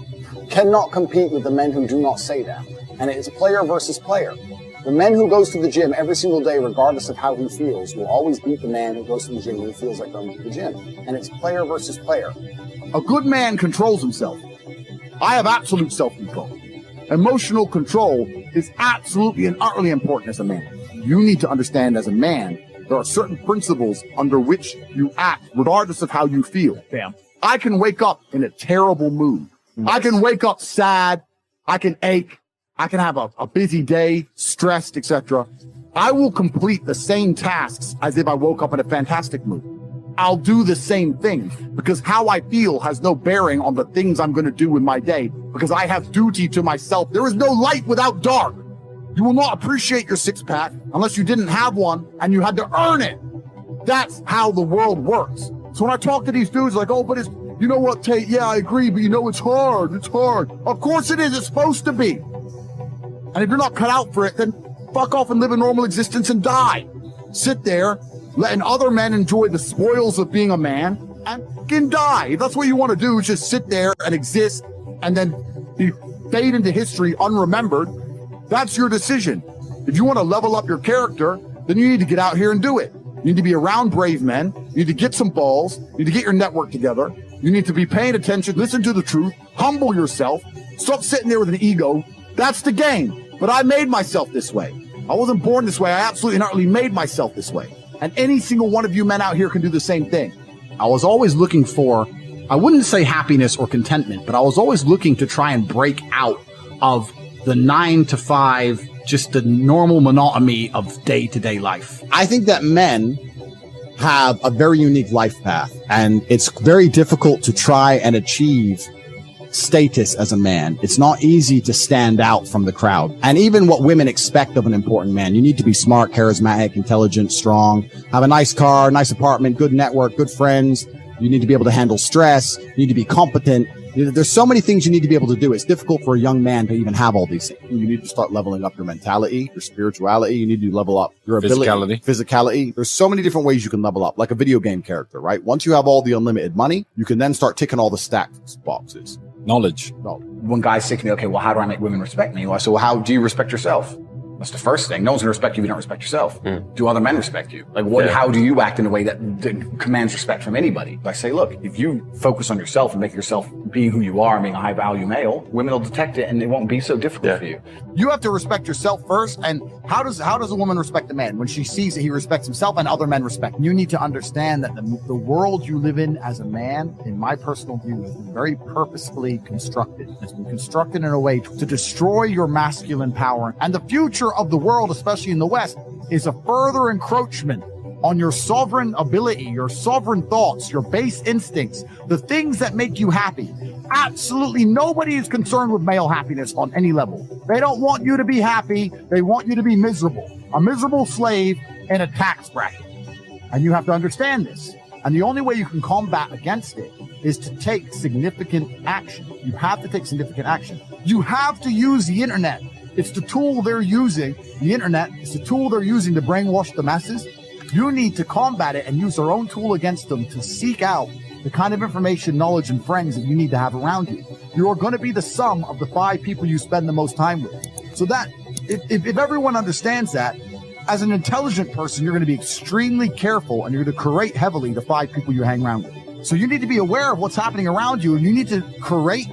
cannot compete with the men who do not say that. And it's player versus player. The man who goes to the gym every single day, regardless of how he feels, will always beat the man who goes to the gym when he feels like going to the gym. And it's player versus player. A good man controls himself. I have absolute self-control. Emotional control is absolutely and utterly important as a man. You need to understand as a man, there are certain principles under which you act regardless of how you feel. Damn. I can wake up in a terrible mood. Yes. I can wake up sad. I can ache. I can have a busy day, stressed, etc. I will complete the same tasks as if I woke up in a fantastic mood. I'll do the same thing because how I feel has no bearing on the things I'm going to do in my day because I have duty to myself. There is no light without dark. You will not appreciate your six-pack unless you didn't have one and you had to earn it. That's how the world works. So when I talk to these dudes like, oh, but it's, you know what, Tate? Yeah, I agree, but you know, it's hard. It's hard. Of course it is. It's supposed to be. And if you're not cut out for it, then fuck off and live a normal existence and die. Sit there, letting other men enjoy the spoils of being a man and fucking die. If that's what you want to do, is just sit there and exist and then fade into history unremembered. That's your decision. If you want to level up your character, then you need to get out here and do it. You need to be around brave men. You need to get some balls. You need to get your network together. You need to be paying attention, listen to the truth, humble yourself, stop sitting there with an ego. That's the game. But I made myself this way. I wasn't born this way. I absolutely and utterly made myself this way. And any single one of you men out here can do the same thing. I was always looking for, I wouldn't say happiness or contentment, but I was always looking to try and break out of the 9 to 5, just the normal monotony of day-to-day life. I think that men have a very unique life path, and it's very difficult to try and achieve status as a man. It's not easy to stand out from the crowd. And even what women expect of an important man, you need to be smart, charismatic, intelligent, strong, have a nice car, nice apartment, good network, good friends. You need to be able to handle stress. You need to be competent. There's so many things you need to be able to do. It's difficult for a young man to even have all these things. You need to start leveling up your mentality, your spirituality. You need to level up your ability, physicality. There's so many different ways you can level up, like a video game character, right? Once you have all the unlimited money, you can then start ticking all the stacked boxes. Knowledge. When guys say to me, okay, well, how do I make women respect me? I say, well, how do you respect yourself? That's the first thing. No one's going to respect you if you don't respect yourself. Do other men respect you? Like, how do you act in a way that commands respect from anybody? I say, look, if you focus on yourself and make yourself being who you are and being a high value male, women will detect it and it won't be so difficult for you. You have to respect yourself first. And how does a woman respect a man? When she sees that he respects himself and other men respect. You need to understand that the world you live in as a man, in my personal view, has been very purposefully constructed. It's been constructed in a way to destroy your masculine power. And the future of the world, especially in the West, is a further encroachment on your sovereign ability, your sovereign thoughts, your base instincts, the things that make you happy. Absolutely nobody is concerned with male happiness on any level. They don't want you to be happy. They want you to be miserable, a miserable slave in a tax bracket. And you have to understand this. And the only way you can combat against it is to take significant action. You have to take significant action. You have to use the internet. It's the tool they're using. The internet is the tool they're using to brainwash the masses. You need to combat it and use their own tool against them to seek out the kind of information, knowledge, and friends that you need to have around you. You are going to be the sum of the 5 people you spend the most time with. So that, if everyone understands that, as an intelligent person, you're going to be extremely careful and you're going to curate heavily the 5 people you hang around with. So you need to be aware of what's happening around you, and you need to curate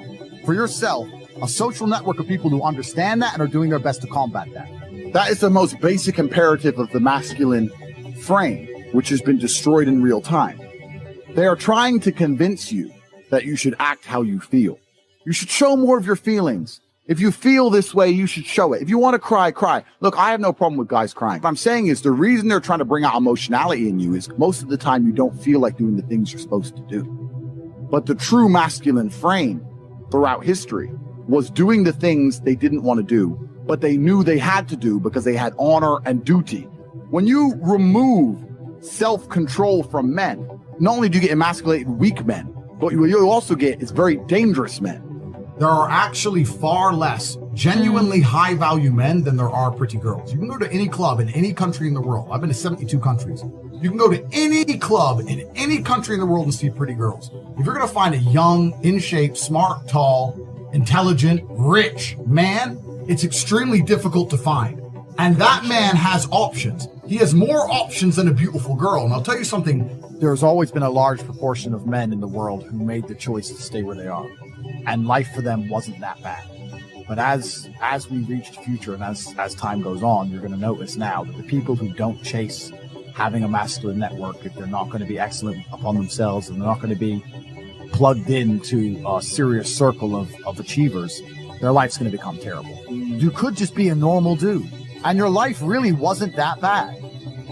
for yourself a social network of people who understand that and are doing their best to combat that. That is the most basic imperative of the masculine frame, which has been destroyed in real time. They are trying to convince you that you should act how you feel. You should show more of your feelings. If you feel this way, you should show it. If you want to cry, cry. Look, I have no problem with guys crying. What I'm saying is the reason they're trying to bring out emotionality in you is most of the time you don't feel like doing the things you're supposed to do. But the true masculine frame throughout history was doing the things they didn't want to do, but they knew they had to do because they had honor and duty. When you remove self-control from men, not only do you get emasculated weak men, but what you also get is very dangerous men. There are actually far less genuinely high value men than there are pretty girls. You can go to any club in any country in the world. I've been to 72 countries. You can go to any club in any country in the world and see pretty girls. If you're going to find a young, in shape, smart, tall, intelligent, rich man, it's extremely difficult to find. And that man has options. He has more options than a beautiful girl. And I'll tell you something. There's always been a large proportion of men in the world who made the choice to stay where they are. And life for them wasn't that bad. But as we reach the future and as time goes on, you're going to notice now that the people who don't chase having a masculine network, if they're not going to be excellent upon themselves and they're not going to be plugged into a serious circle of achievers, their life's going to become terrible. You could just be a normal dude, and your life really wasn't that bad.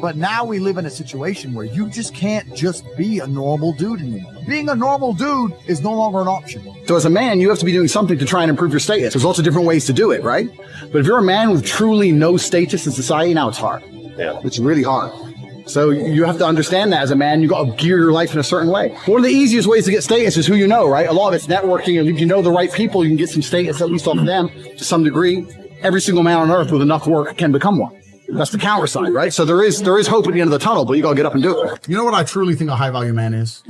But now we live in a situation where you just can't just be a normal dude anymore. Being a normal dude is no longer an option. So as a man, you have to be doing something to try and improve your status. There's lots of different ways to do it, right? But if you're a man with truly no status in society, now it's hard. Yeah. It's really hard. So you have to understand that as a man, you got to gear your life in a certain way. One of the easiest ways to get status is who you know, right? A lot of it's networking. And if you know the right people, you can get some status, at least off of them, to some degree. Every single man on earth with enough work can become one. That's the counter side, right? So there is hope at the end of the tunnel, but you got to get up and do it. You know what I truly think a high value man is?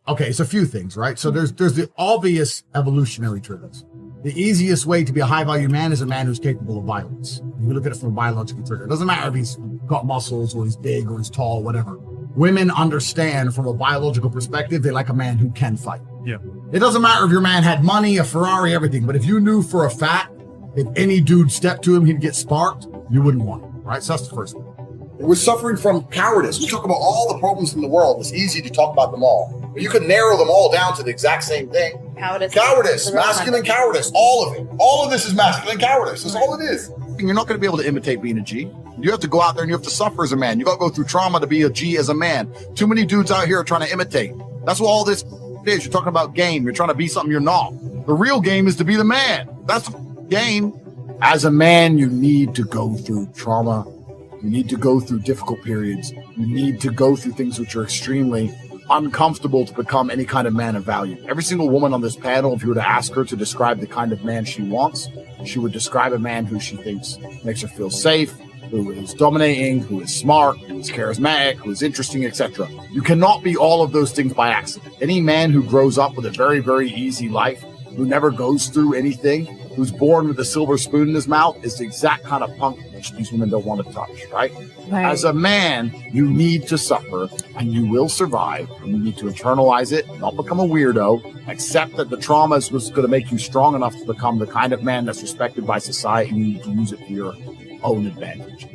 Okay, it's a few things, right? So there's the obvious evolutionary triggers. The easiest way to be a high value man is a man who's capable of violence. You look at it from a biological trigger. It doesn't matter if he's got muscles or he's big or he's tall, whatever. Women understand from a biological perspective, they like a man who can fight. Yeah. It doesn't matter if your man had money, a Ferrari, everything, but if you knew for a fact if any dude stepped to him, he'd get sparked, you wouldn't want him, right? So that's the first one. We're suffering from cowardice. We talk about all the problems in the world. It's easy to talk about them all. But you can narrow them all down to the exact same thing. Cowardice, masculine cowardice, all of it. All of this is masculine cowardice. That's all it is. You're not going to be able to imitate being a G. You have to go out there and you have to suffer as a man. You got to go through trauma to be a G as a man. Too many dudes out here are trying to imitate. That's what all this is. You're talking about game. You're trying to be something you're not. The real game is to be the man. That's the game. As a man, you need to go through trauma. You need to go through difficult periods. You need to go through things which are extremely uncomfortable to become any kind of man of value. Every single woman on this panel, if you were to ask her to describe the kind of man she wants, she would describe a man who she thinks makes her feel safe, who is dominating, who is smart, who is charismatic, who is interesting, etc. You cannot be all of those things by accident. Any man who grows up with a very, very easy life, who never goes through anything, who's born with a silver spoon in his mouth, is the exact kind of punk which these women don't want to touch, right? As a man, you need to suffer, and you will survive, and you need to internalize it, not become a weirdo, accept that the trauma is what's going to make you strong enough to become the kind of man that's respected by society, and you need to use it for your own advantage.